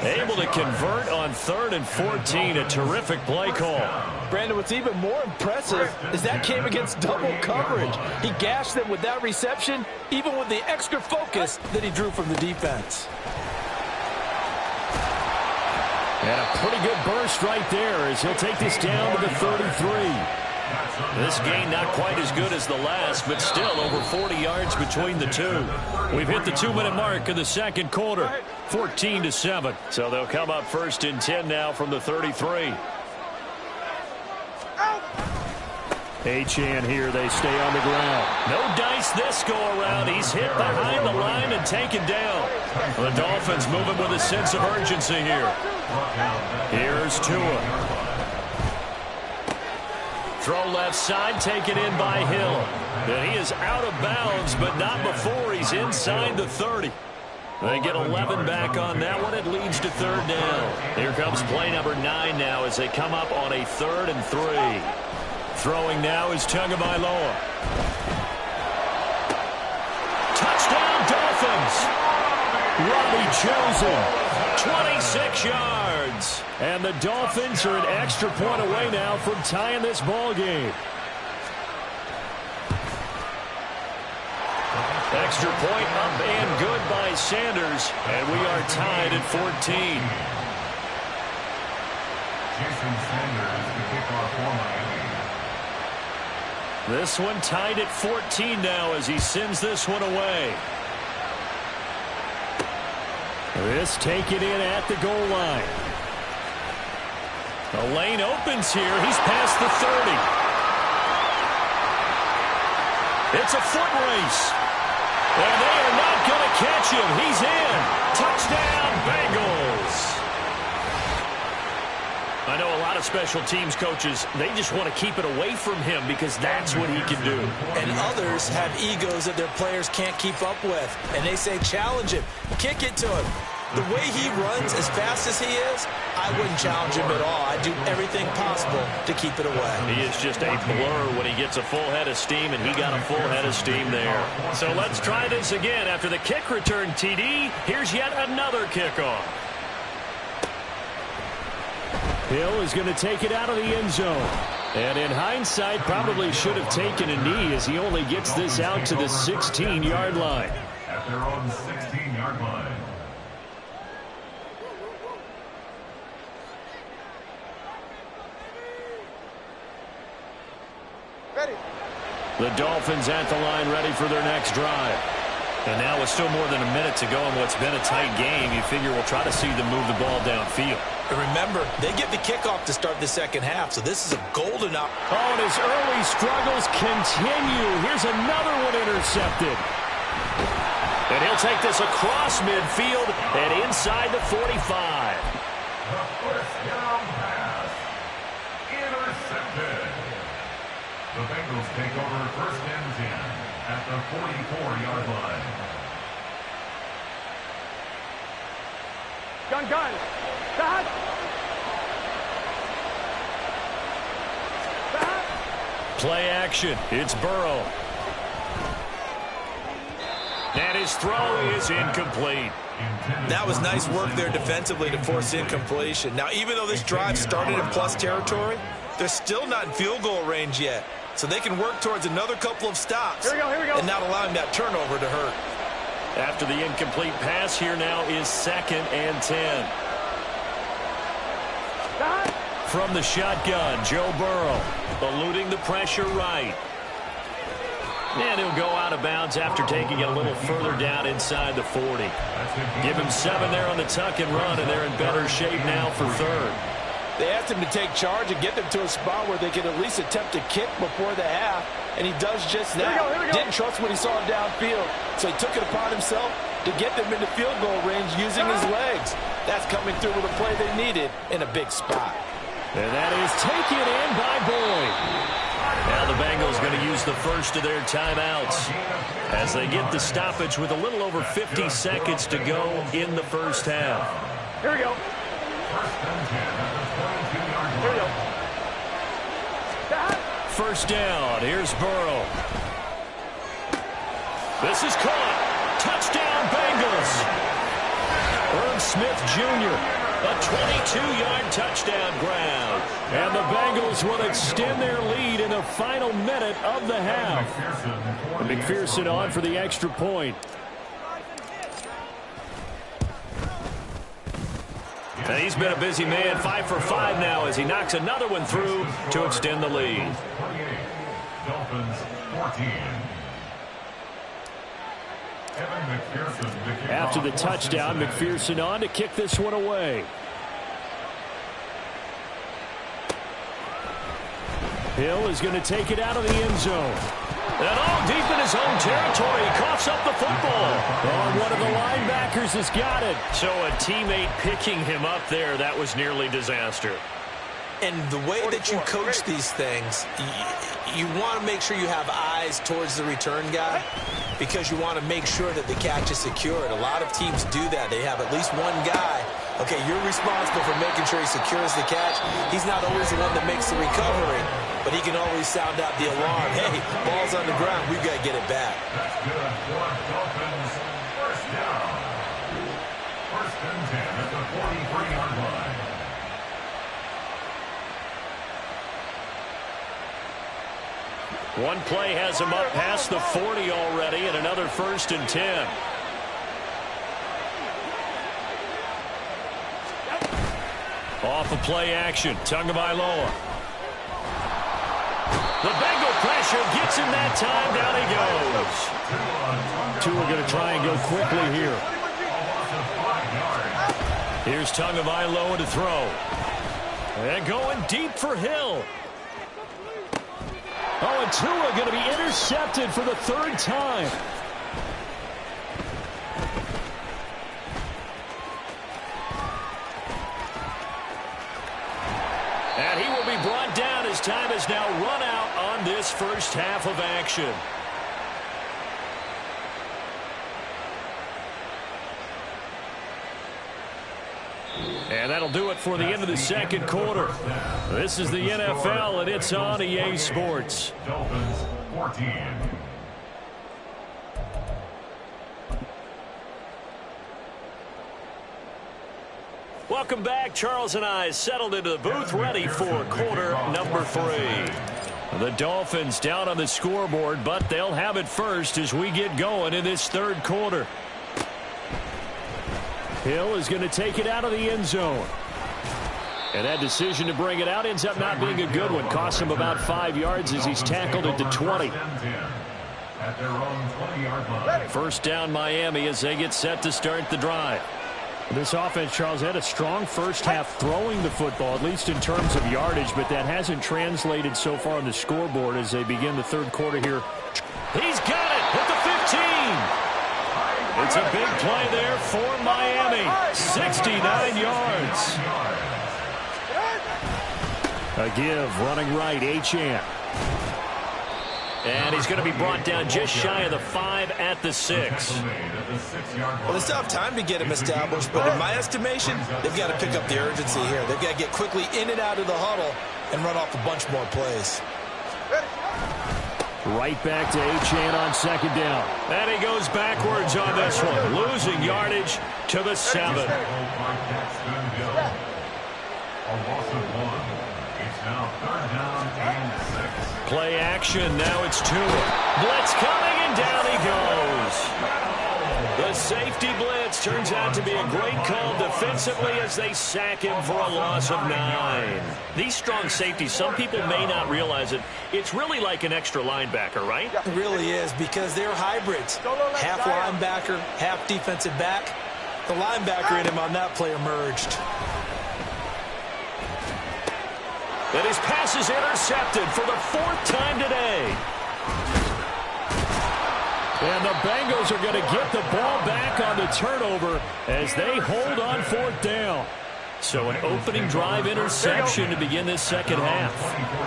Able to convert on 3rd and 14. A terrific play call. Brandon, what's even more impressive is that came against double coverage. He gashed them with that reception, even with the extra focus that he drew from the defense. And a pretty good burst right there as he'll take this down to the 33. This gain not quite as good as the last, but still over 40 yards between the two. We've hit the 2-minute mark in the 2nd quarter, 14-7. So they'll come up 1st and 10 now from the 33. Achane here, they stay on the ground. No dice this go-around. He's hit behind the line and taken down. The Dolphins moving with a sense of urgency here. Here's Tua. Throw left side, taken in by Hill. And he is out of bounds, but not before he's inside the 30. They get 11 back on that one. It leads to 3rd down. Here comes play number 9 now as they come up on a 3rd and 3. Throwing now is Tagovailoa. Touchdown, Dolphins! Robbie Chosen, 26 yards. And the Dolphins are an extra point away now from tying this ball game. Extra point up and good by Sanders, and we are tied at 14. Jason Sanders, the kickoff for Miami. This one tied at 14 now as he sends this one away. This taken in at the goal line. The lane opens here. He's past the 30. It's a foot race. And they are not going to catch him. He's in. Touchdown, Bengals. I know a lot of special teams coaches, they just want to keep it away from him because that's what he can do. And others have egos that their players can't keep up with. And they say, challenge him. Kick it to him. The way he runs as fast as he is, I wouldn't challenge him at all. I'd do everything possible to keep it away. He is just a blur when he gets a full head of steam, and he got a full head of steam there. So let's try this again. After the kick return TD, here's yet another kickoff. Hill is going to take it out of the end zone. And in hindsight, probably should have taken a knee as he only gets this out to the 16-yard line. At their own 16-yard line. The Dolphins at the line ready for their next drive. And now with still more than a minute to go in what's been a tight game, you figure we'll try to see them move the ball downfield. And remember, they get the kickoff to start the second half, so this is a golden opportunity. Oh, and his early struggles continue. Here's another one intercepted. And he'll take this across midfield and inside the 45. The first down pass. Intercepted. The Bengals take over first and 10 at the 44-yard line. Gun. Back. Play action. It's Burrow. And his throw is incomplete. That was nice work there defensively to force incompletion. Now, even though this drive started in plus territory, they're still not in field goal range yet. So they can work towards another couple of stops. Here we go. And not allowing that turnover to hurt. After the incomplete pass, here now is 2nd and 10. From the shotgun, Joe Burrow eluding the pressure right. And he'll go out of bounds after taking it a little further down inside the 40. Give him 7 there on the tuck and run, and they're in better shape now for third. They asked him to take charge and get them to a spot where they could at least attempt to kick before the half, and he does just that. Here we go. Didn't trust what he saw downfield, so he took it upon himself to get them into field goal range using his legs. That's coming through with a play they needed in a big spot. And that is taken in by Boyd. Now the Bengals going to use the first of their timeouts as they get the stoppage with a little over 50 seconds to go in the first half. Here we go. First and 10 at the 22-yard line. Here we go. First down. Here's Burrow. This is caught. Touchdown, Bengals. Irv Smith Jr., a 22-yard touchdown grab. And the Bengals will extend their lead in the final minute of the half. And McPherson on for the extra point. And he's been a busy man, 5 for 5 now as he knocks another one through to extend the lead. 28, Dolphins 14. Evan McPherson, the kickoff After the for touchdown, Cincinnati. McPherson on to kick this one away. Hill is going to take it out of the end zone. And all deep in his own territory, he coughs up the football. Oh, one of the linebackers has got it. So a teammate picking him up there, that was nearly disaster. And the way that you coach these things, you want to make sure you have eyes towards the return guy because you want to make sure that the catch is secured. A lot of teams do that. They have at least one guy. Okay, you're responsible for making sure he secures the catch. He's not always the one that makes the recovery, but he can always sound out the alarm. Hey, ball's on the ground. We've got to get it back. That's good for Dolphins. First down. First and 10 at the 43-yard line. One play has him up past the 40 already, and another 1st and 10. Off of play action, Tagovailoa. The Bengal pressure gets him that time. Down he goes. Two are going to try and go quickly here. Here's Tagovailoa to throw. And going deep for Hill. Oh, and Tua going to be intercepted for the 3rd time. And he will be brought down as time has now run out on this first half of action. And that'll do it for the end of the second quarter. This is the NFL, and it's on EA Sports. Dolphins 14. Welcome back. Charles and I settled into the booth ready for quarter number 3. The Dolphins down on the scoreboard, but they'll have it first as we get going in this 3rd quarter. Hill is going to take it out of the end zone. And that decision to bring it out ends up not being a good one. Costs him about 5 yards as he's tackled at the 20. At their own 20-yard line. First down Miami as they get set to start the drive. This offense, Charles, had a strong first half throwing the football, at least in terms of yardage, but that hasn't translated so far on the scoreboard as they begin the 3rd quarter here. He's got it at the 15. It's a big play there for Miami. 69 yards. A give, running right, Achane. And he's going to be brought down just shy of the 5 at the 6. Well, they still have time to get him established, but in my estimation, they've got to pick up the urgency here. They've got to get quickly in and out of the huddle and run off a bunch more plays. Right back to Achane on 2nd down. And he goes backwards on this one, losing yardage to the 7. A loss of 1. It's now 3rd down and 6. Play action, now it's Tua. Blitz coming, and down he goes. The safety blitz turns out to be a great call defensively as they sack him for a loss of 9. These strong safeties, some people may not realize it. It's really like an extra linebacker, right? It really is, because they're hybrids. Half linebacker, half defensive back. The linebacker in him on that play emerged. And his pass is intercepted for the 4th time today. And the Bengals are going to get the ball back on the turnover as they hold on 4th down. So an opening drive interception to begin this second half.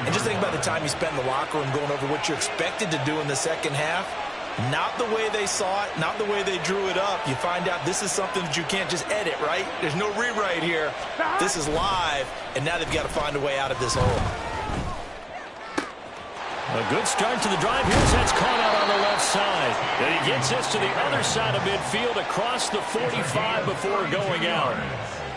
And just think about the time you spent in the locker room going over what you're expected to do in the second half. Not the way they saw it, not the way they drew it up. You find out this is something that you can't just edit, right? There's no rewrite here. This is live, and now they've got to find a way out of this hole. A good start to the drive. Here's that's caught out on the left side. And he gets this to the other side of midfield across the 45 before going out.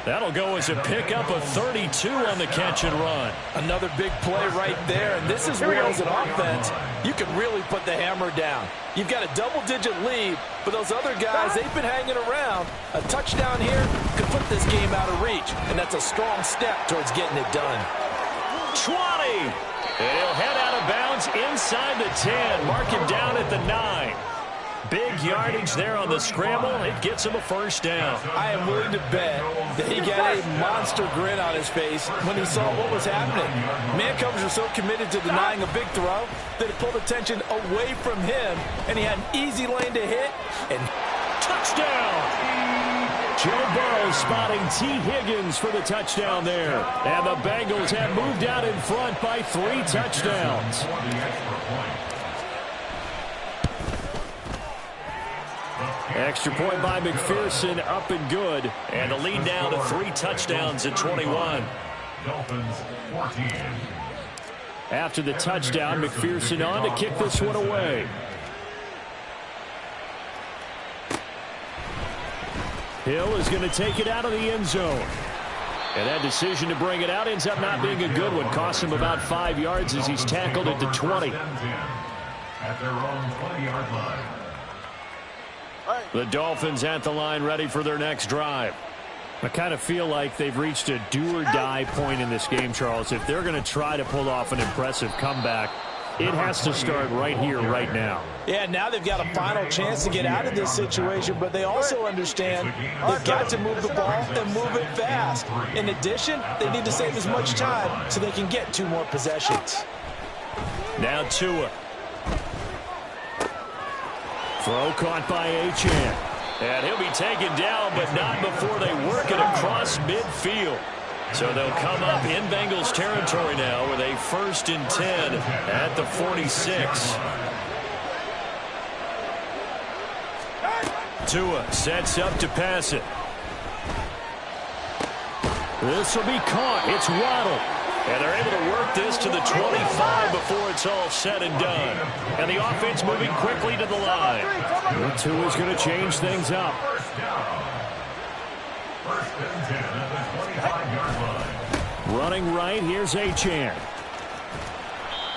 That'll go as a pickup of 32 on the catch and run. Another big play right there, and this is where as an offense, you can really put the hammer down. You've got a double-digit lead, but those other guys, they've been hanging around. A touchdown here could put this game out of reach, and that's a strong step towards getting it done. 20! And he'll head out of bounds inside the 10, mark him down at the 9. Big yardage there on the scramble. It gets him a first down. I am willing to bet that he got a monster grin on his face when he saw what was happening. Mancovers are so committed to denying a big throw that it pulled attention away from him, and he had an easy lane to hit, and touchdown! Joe Burrow spotting T. Higgins for the touchdown there. And the Bengals have moved out in front by 3 touchdowns. Extra point by McPherson, up and good. And the lead now to 3 touchdowns at 21. Dolphins 14. After the touchdown, McPherson on to kick this one away. Hill is going to take it out of the end zone. And that decision to bring it out ends up not being a good one. Costs him about 5 yards as he's tackled at the 20. At their own 20-yard line. The Dolphins at the line ready for their next drive. I kind of feel like they've reached a do-or-die point in this game, Charles. If they're going to try to pull off an impressive comeback, it has to start right here, right now. Yeah, now they've got a final chance to get out of this situation, but they also understand they've got to move the ball and move it fast. In addition, they need to save as much time so they can get 2 more possessions. Now Tua. Throw caught by Achane. And he'll be taken down, but not before they work it across midfield. So they'll come up in Bengals territory now with a 1st and 10 at the 46. Tua sets up to pass it. This will be caught. It's Waddle. And they're able to work this to the 25 before it's all said and done. And the offense moving quickly to the line. Tua's going to change things up. First and 10 at the 25-yard line. Running right, here's Achane.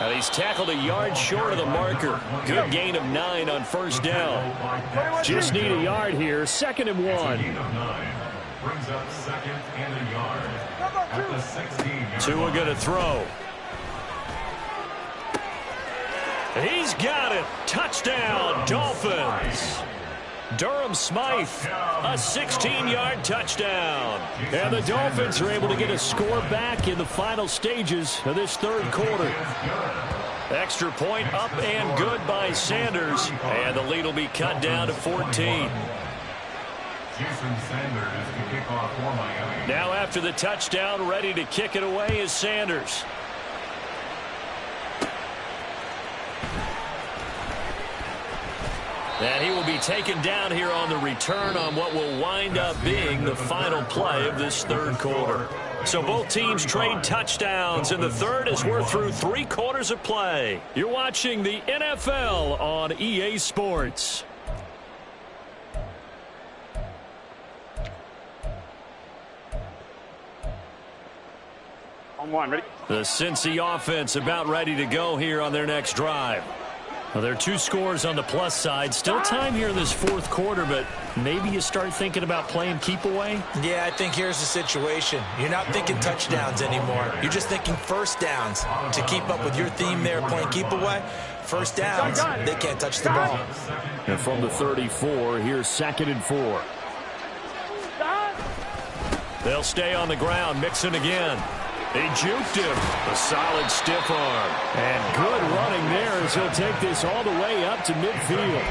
And he's tackled a yard short of the marker. Good gain of 9 on 1st down. Just need a yard here. 2nd and 1. Brings up 2nd and a yard. At the 16. Tua going to throw. He's got it. Touchdown, Dolphins. Durham Smythe, a 16-yard touchdown. And the Dolphins are able to get a score back in the final stages of this 3rd quarter. Extra point up and good by Sanders. And the lead will be cut down to 14. Now after the touchdown, ready to kick it away is Sanders. And he will be taken down here on the return on what will wind up being the final play of this 3rd quarter. So both teams trade touchdowns in the 3rd as we're through 3 quarters of play. You're watching the NFL on EA Sports. On 1, ready? The Cincy offense about ready to go here on their next drive. Well, there are 2 scores on the plus side. Still time here in this 4th quarter, but maybe you start thinking about playing keep away? Yeah, I think here's the situation. You're not thinking touchdowns anymore. You're just thinking 1st downs. To keep up with your theme there, playing keep away, 1st downs, they can't touch the ball. And from the 34, here's 2nd and 4. They'll stay on the ground, Mixon again. He juked him. A solid stiff arm. And good running there as he'll take this all the way up to midfield.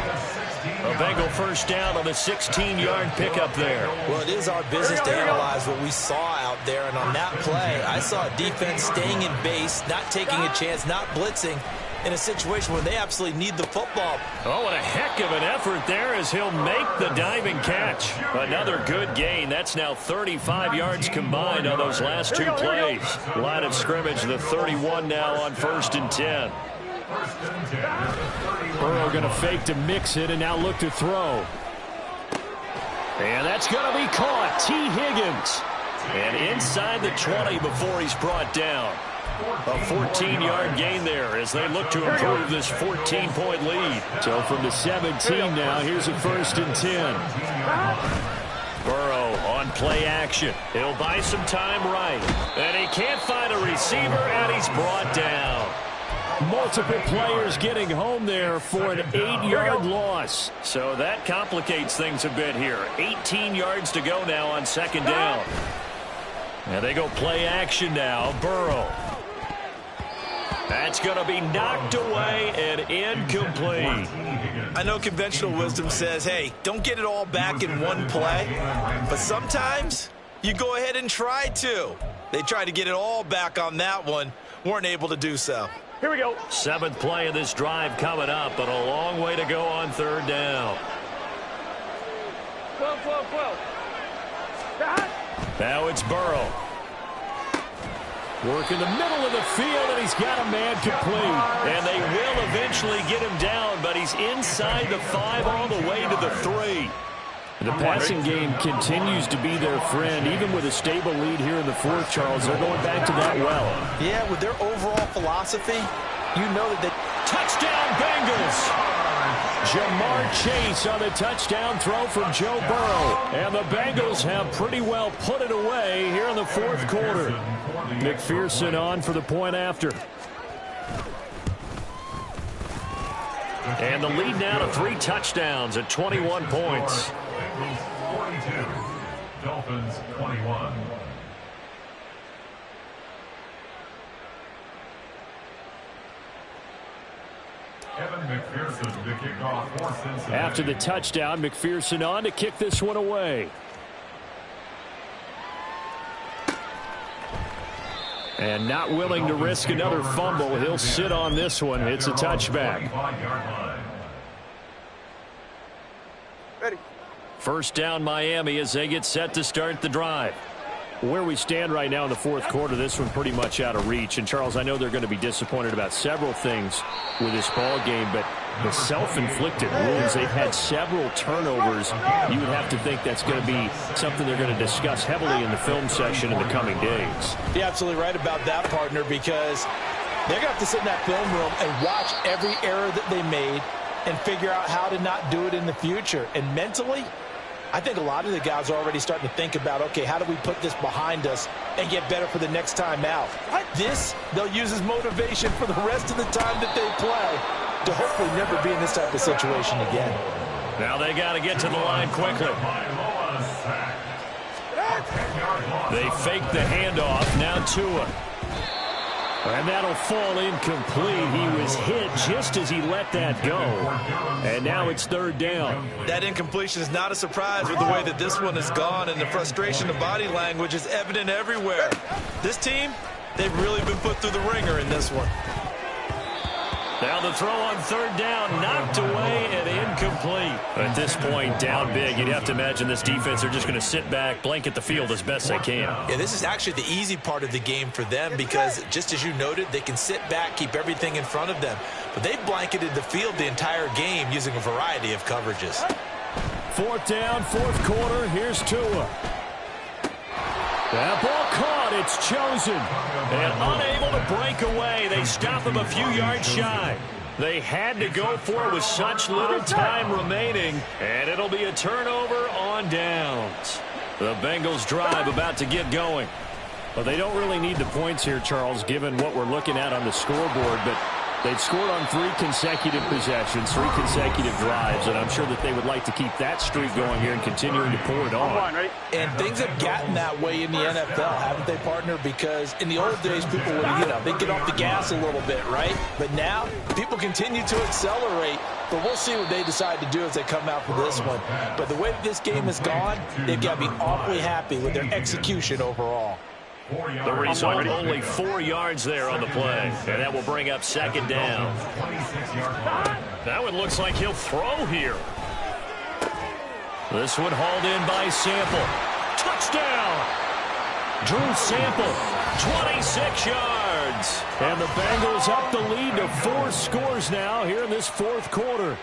A Bengal 1st down on the 16-yard pickup there. Well, it is our business to analyze what we saw out there. And on that play, I saw a defense staying in base, not taking a chance, not blitzing, in a situation where they absolutely need the football. Oh, and a heck of an effort there as he'll make the diving catch. Another good gain. That's now 35 yards combined on those last 2 plays. Line of scrimmage, the 31 now on 1st and 10. Burrow going to fake to mix it and now look to throw. And that's going to be caught. T. Higgins. And inside the 20 before he's brought down. A 14-yard gain there as they look to improve this 14-point lead. So from the 17 now, here's a 1st and 10. Burrow on play action. He'll buy some time right. And he can't find a receiver, and he's brought down. Multiple players getting home there for an 8-yard loss. So that complicates things a bit here. 18 yards to go now on 2nd down. And they go play action now. Burrow. That's going to be knocked away and incomplete. I know conventional wisdom says, hey, don't get it all back in one play. But sometimes you go ahead and try to. They tried to get it all back on that one. Weren't able to do so. Here we go. 7th play of this drive coming up, but a long way to go on 3rd down. 12. Now it's Burrow. Work in the middle of the field, and he's got a man complete. And they will eventually get him down, but he's inside the 5 all the way to the 3. The passing game continues to be their friend. Even with a stable lead here in the fourth, Charles, they're going back to that well. Yeah, with their overall philosophy, you know that they... Touchdown, Bengals! Jamar Chase on the touchdown throw from Joe Burrow. And the Bengals have pretty well put it away here in the fourth quarter. McPherson on for the point after. And the lead now to 3 touchdowns at 21 points. Bengals 42, Dolphins 21. Evan McPherson to kick off for Cincinnati. After the touchdown, McPherson on to kick this one away. And not willing to risk another fumble. He'll sit on this one. It's a touchback. Ready. First down, Miami, as they get set to start the drive. Where we stand right now in the fourth quarter, this one pretty much out of reach. And, Charles, I know they're going to be disappointed about several things with this ball game, but the self-inflicted wounds, they've had several turnovers. You would have to think that's going to be something they're going to discuss heavily in the film section in the coming days. You're absolutely right about that, partner, because they're going to have to sit in that film room and watch every error that they made and figure out how to not do it in the future. And mentally, I think a lot of the guys are already starting to think about, okay, how do we put this behind us and get better for the next time out? This, they'll use as motivation for the rest of the time that they play to hopefully never be in this type of situation again. Now they got to get to the line quickly. They fake the handoff. Now Tua. And that'll fall incomplete. He was hit just as he let that go. And now it's third down. That incompletion is not a surprise with the way that this one has gone, and the frustration of body language is evident everywhere. This team, they've really been put through the ringer in this one. Now the throw on third down, knocked away and incomplete. At this point, down big, you'd have to imagine this defense are just going to sit back, blanket the field as best they can. Yeah, this is actually the easy part of the game for them because, just as you noted, they can sit back, keep everything in front of them. But they've blanketed the field the entire game using a variety of coverages. Fourth down, fourth quarter, here's Tua. That ball caught, it's chosen. And unable to break away, they stop him a few yards shy. They had to go for it with such little time remaining, and it'll be a turnover on downs. The Bengals drive about to get going. Well, they don't really need the points here, Charles, given what we're looking at on the scoreboard, but they've scored on 3 consecutive possessions, 3 consecutive drives, and I'm sure that they would like to keep that streak going here and continuing to pour it on. And things have gotten that way in the NFL, haven't they, partner? Because in the old days, people would, they'd get off the gas a little bit, right? But now, people continue to accelerate, but we'll see what they decide to do as they come out for this one. But the way that this game has gone, they've got to be awfully happy with their execution overall. The result, only 4 yards there on the play, and that will bring up second down. That one looks like he'll throw here. This one hauled in by Sample. Touchdown! Drew Sample, 26 yards. And the Bengals up the lead to 4 scores now here in this fourth quarter.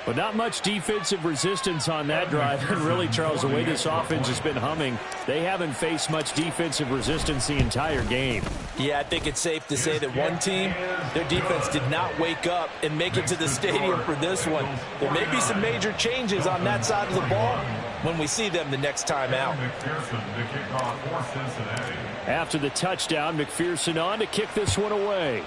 But not much defensive resistance on that drive. And really, Charles, the way this offense has been humming, they haven't faced much defensive resistance the entire game. Yeah, I think it's safe to say that one team, their defense did not wake up and make it to the stadium for this one. There may be some major changes on that side of the ball when we see them the next time out. After the touchdown, McPherson on to kick this one away.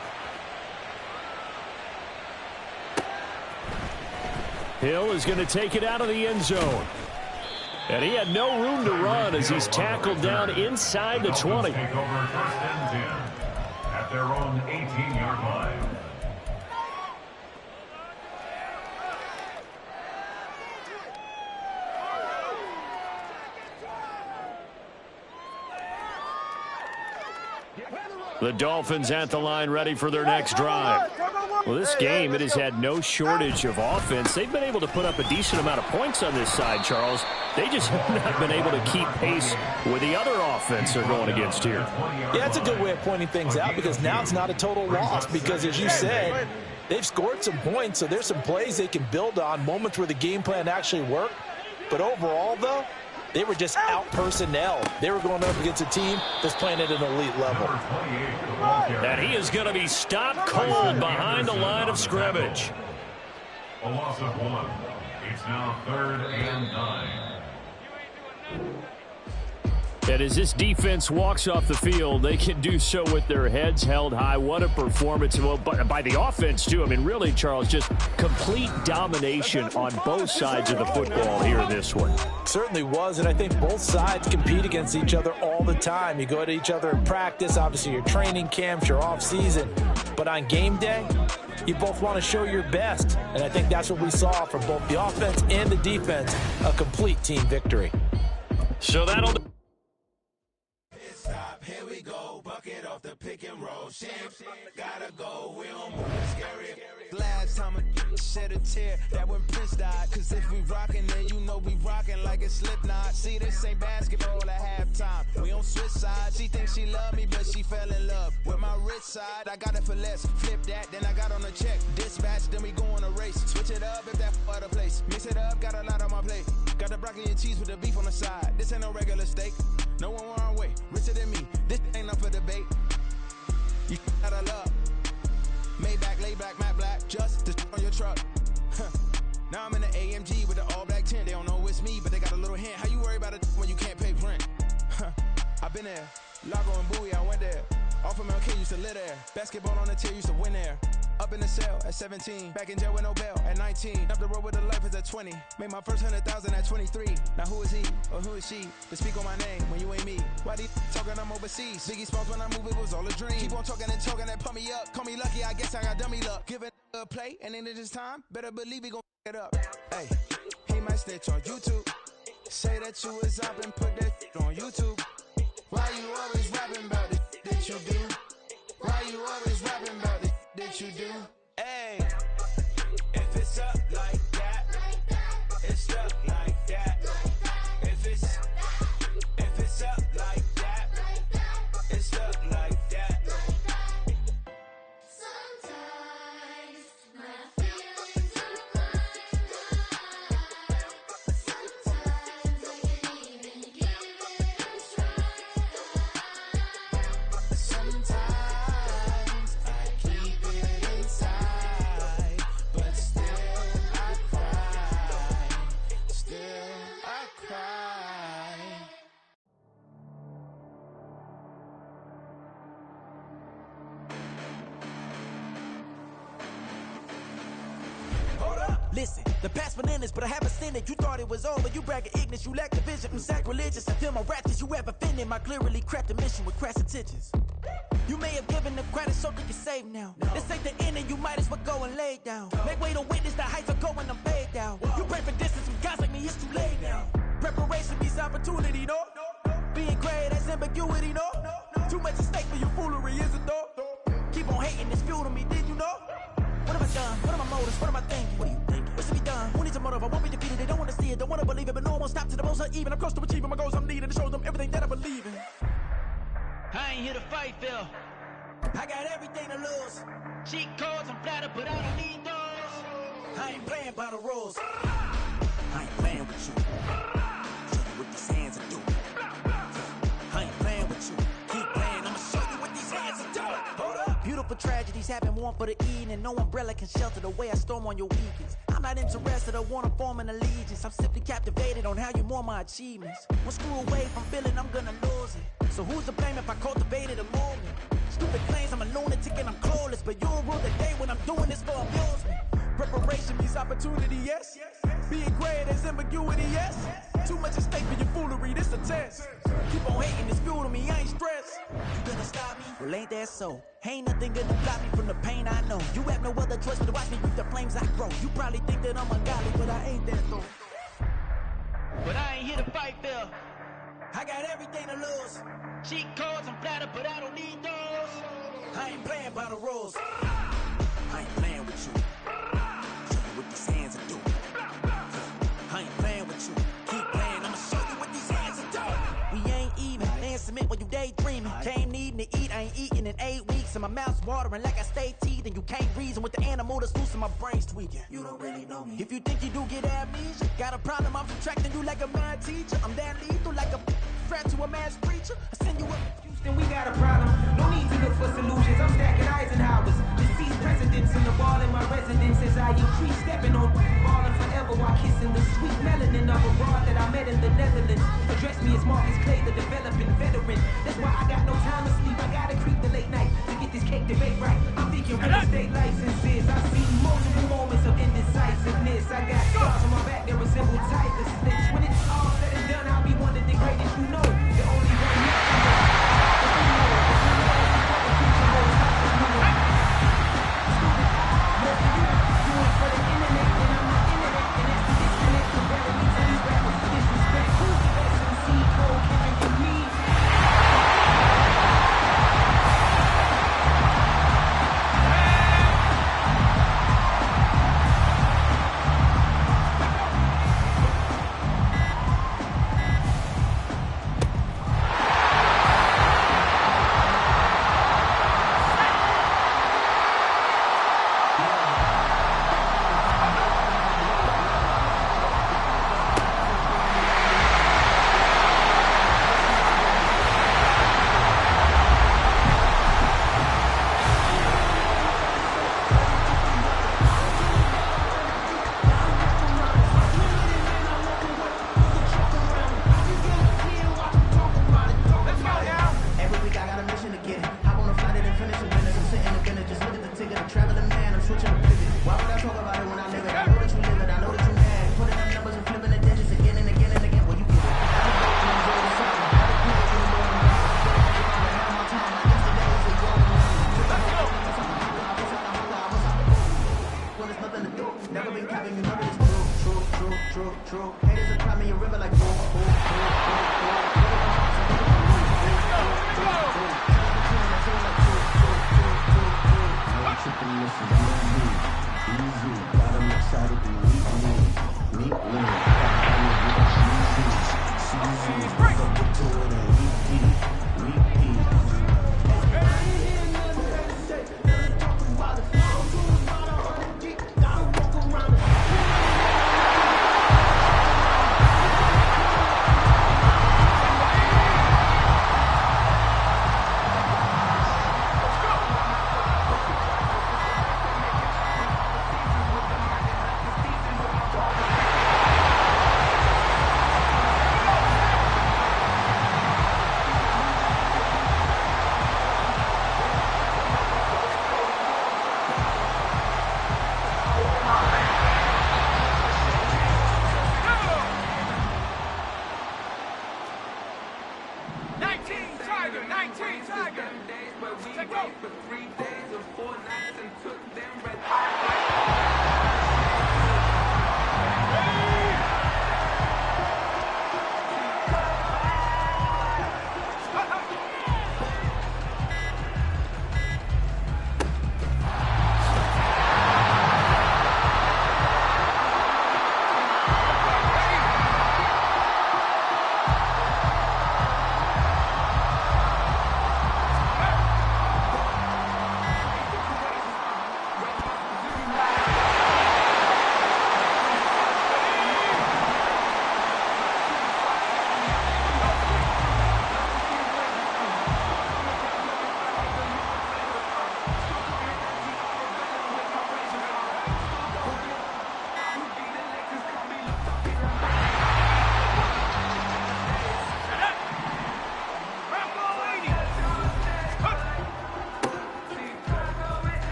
Hill is going to take it out of the end zone. And he had no room to run as he's tackled down inside the 20. At their own 18-yard line. The Dolphins at the line ready for their next drive. Well, this game, it has had no shortage of offense. They've been able to put up a decent amount of points on this side, Charles. They just have not been able to keep pace with the other offense they're going against here. Yeah, that's a good way of pointing things out because now it's not a total loss because, as you said, They've scored some points, so there's some plays they can build on, moments where the game plan actually worked. But overall, though, they were just out-personnel. They were going up against a team that's playing at an elite level. And he is going to be stopped cold behind the line of scrimmage. A loss of 1. It's now 3rd and 9. And as this defense walks off the field, they can do so with their heads held high. What a performance by the offense, too. I mean, really, Charles, just complete domination on both sides of the football here in this one. Certainly was, and I think both sides compete against each other all the time. You go at each other in practice, obviously your training camps, your off-season. But on game day, you both want to show your best. And I think that's what we saw from both the offense and the defense, a complete team victory. So that'll... Here we go, bucket off the pick and roll. Champs, gotta go, we don't move, scary. Last time a shed a tear, that when Prince died. Cause if we rockin', then you know we rockin' like a Slipknot. See, this ain't basketball at halftime. We on switch sides. She thinks she love me, but she fell in love with my rich side. I got it for less. Flip that, then I got on a check. Dispatch, then we go on a race. Switch it up if that other place. Mix it up, got a lot on my plate. Got the broccoli and cheese with the beef on the side. This ain't no regular steak. No one wrong way, richer than me. This ain't up for debate. You gotta love. Maybach, lay back, matte black, just to on your truck. Now I'm in the AMG with the all black tint. They don't know it's me, but they got a little hint. How you worry about it when you can't pay rent? I've been there. Lago and Bowie, I went there. Off of MLK, used to live there. Basketball on the tier, used to win there. Up in the cell at 17. Back in jail with no bail at 19. Up the road with the life is at 20. Made my first 100,000 at 23. Now who is he or who is she to speak on my name when you ain't me? Why these talking I'm overseas? Biggie Smalls when I move, it was all a dream. Keep on talking and talking and pump me up. Call me lucky, I guess I got dummy luck. Give it a play and then it's time. Better believe he gon' it up. Hey, he might snitch on YouTube. Say that you was up and put that on YouTube. Why you always rapping about the that you do? Why you always rapping about the that you do? Hey, if it's up like that, it's up like that. If it's up like that, it's up like that. Sometimes my feelings are blind. Sometimes I can't even give it a try. Sometimes I keep it inside, but still I cry. Still I cry. Hold up, listen, the past bananas, but I haven't seen it. You thought it was over, you bragging ignorance, you lack the vision. I'm sacrilegious, I feel my wrath as you have offended my clearly crafted mission with crass intentions. You may have given them credit so they can save now. This ain't the end and you might as well go and lay down. Make way to witness the heights are going, I'm paid down. You pray for distance from guys like me, it's too late now. Preparation means opportunity, no? Being great has ambiguity, no? Too much at stake for your foolery, is it though? Keep on hating, it's fuel to me, did you know? What have I done? What are my motives? What am I thinking? What are you thinking? What's to be done? Who needs a motive? I won't be defeated. They don't want to see it, don't want to believe it, but no one will stop to the most uneven. I'm close to achieving my goals. I'm needing to show them everything that I believe in. I ain't here to fight, Phil. I got everything to lose. Cheat codes, I'm flattered, but I don't need those. I ain't playing by the rules. I ain't playing with you. Show you what these hands are doing. I ain't playing with you. Keep playing, I'ma show you what these hands are doing. Hold up. Beautiful tragedies happen, one for the evening. No umbrella can shelter the way I storm on your weekends. I'm not interested, I wanna form an allegiance. I'm simply captivated on how you more my achievements. One screw away from feeling I'm gonna lose it. So who's to blame if I cultivated a movement? Stupid claims I'm a lunatic and I'm clueless, but you'll rule the day when I'm doing this for amusement. Preparation means opportunity, yes. Being great is ambiguity, yes. Too much at stake for your foolery, this a test. Keep on hating, it's fuel to me, I ain't stressed. You gonna stop me? Well, ain't that so? Ain't nothing gonna stop me from the pain I know. You have no other choice but to watch me with the flames I grow. You probably think that I'm ungodly, but I ain't that though. But I ain't here to fight, Phil. I got everything to lose. Cheat codes, I'm flattered, but I don't need those. I ain't playing by the rules. I ain't playing with you. Show you what these hands are doing. I ain't playing with you. Keep playing, I'ma show you what these hands are doing. We ain't even. They ain't submit when you daydreaming. Came needing to eat, I ain't eating in 8 weeks. I'm my mouth's watering like I stay teeth, and you can't reason with the animal that's loose in my brain's tweaking. You don't really know me. If you think you do get amnesia, got a problem, I'm subtracting you like a mad teacher. I'm that lethal like a threat to a mass preacher. I send you up Houston, we got a problem. No need to look for solutions. I'm stacking Eisenhowers. Deceased presidents in the wall in my residence as I increase stepping on ballin' forever while kissing the sweet melanin of a broad that I met in the Netherlands. Address me as Marcus Clay, the developing veteran. That's why I got no time to sleep. I gotta creep the late night to get this cake debate right. I'm thinking real estate licenses. I see multiple moments of indecisiveness. I got scars on my back that resemble tiger slits. When it's all said and done, I'll be one of the greatest you know. The only one you for the internet, and I'm the internet, and it's the disconnect. The better me to these rappers disrespect. Who's the best MC? Cole, Kendrick, and me?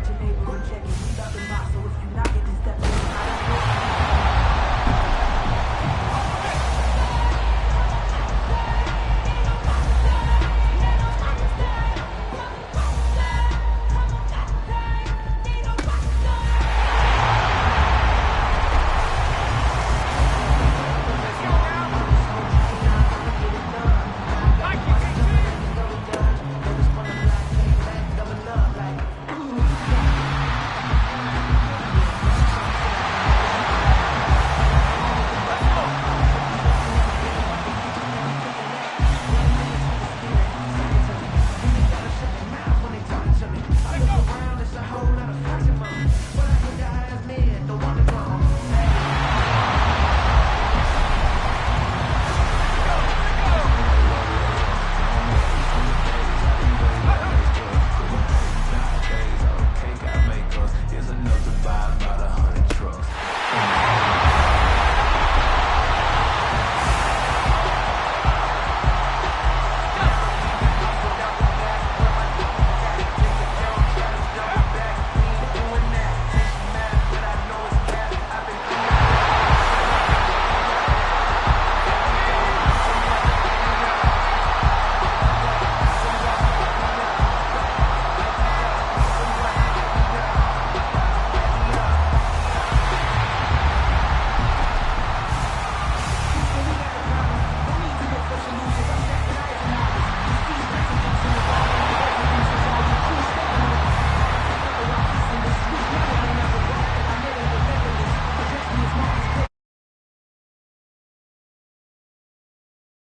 your neighbors and check it. We got the box, so if you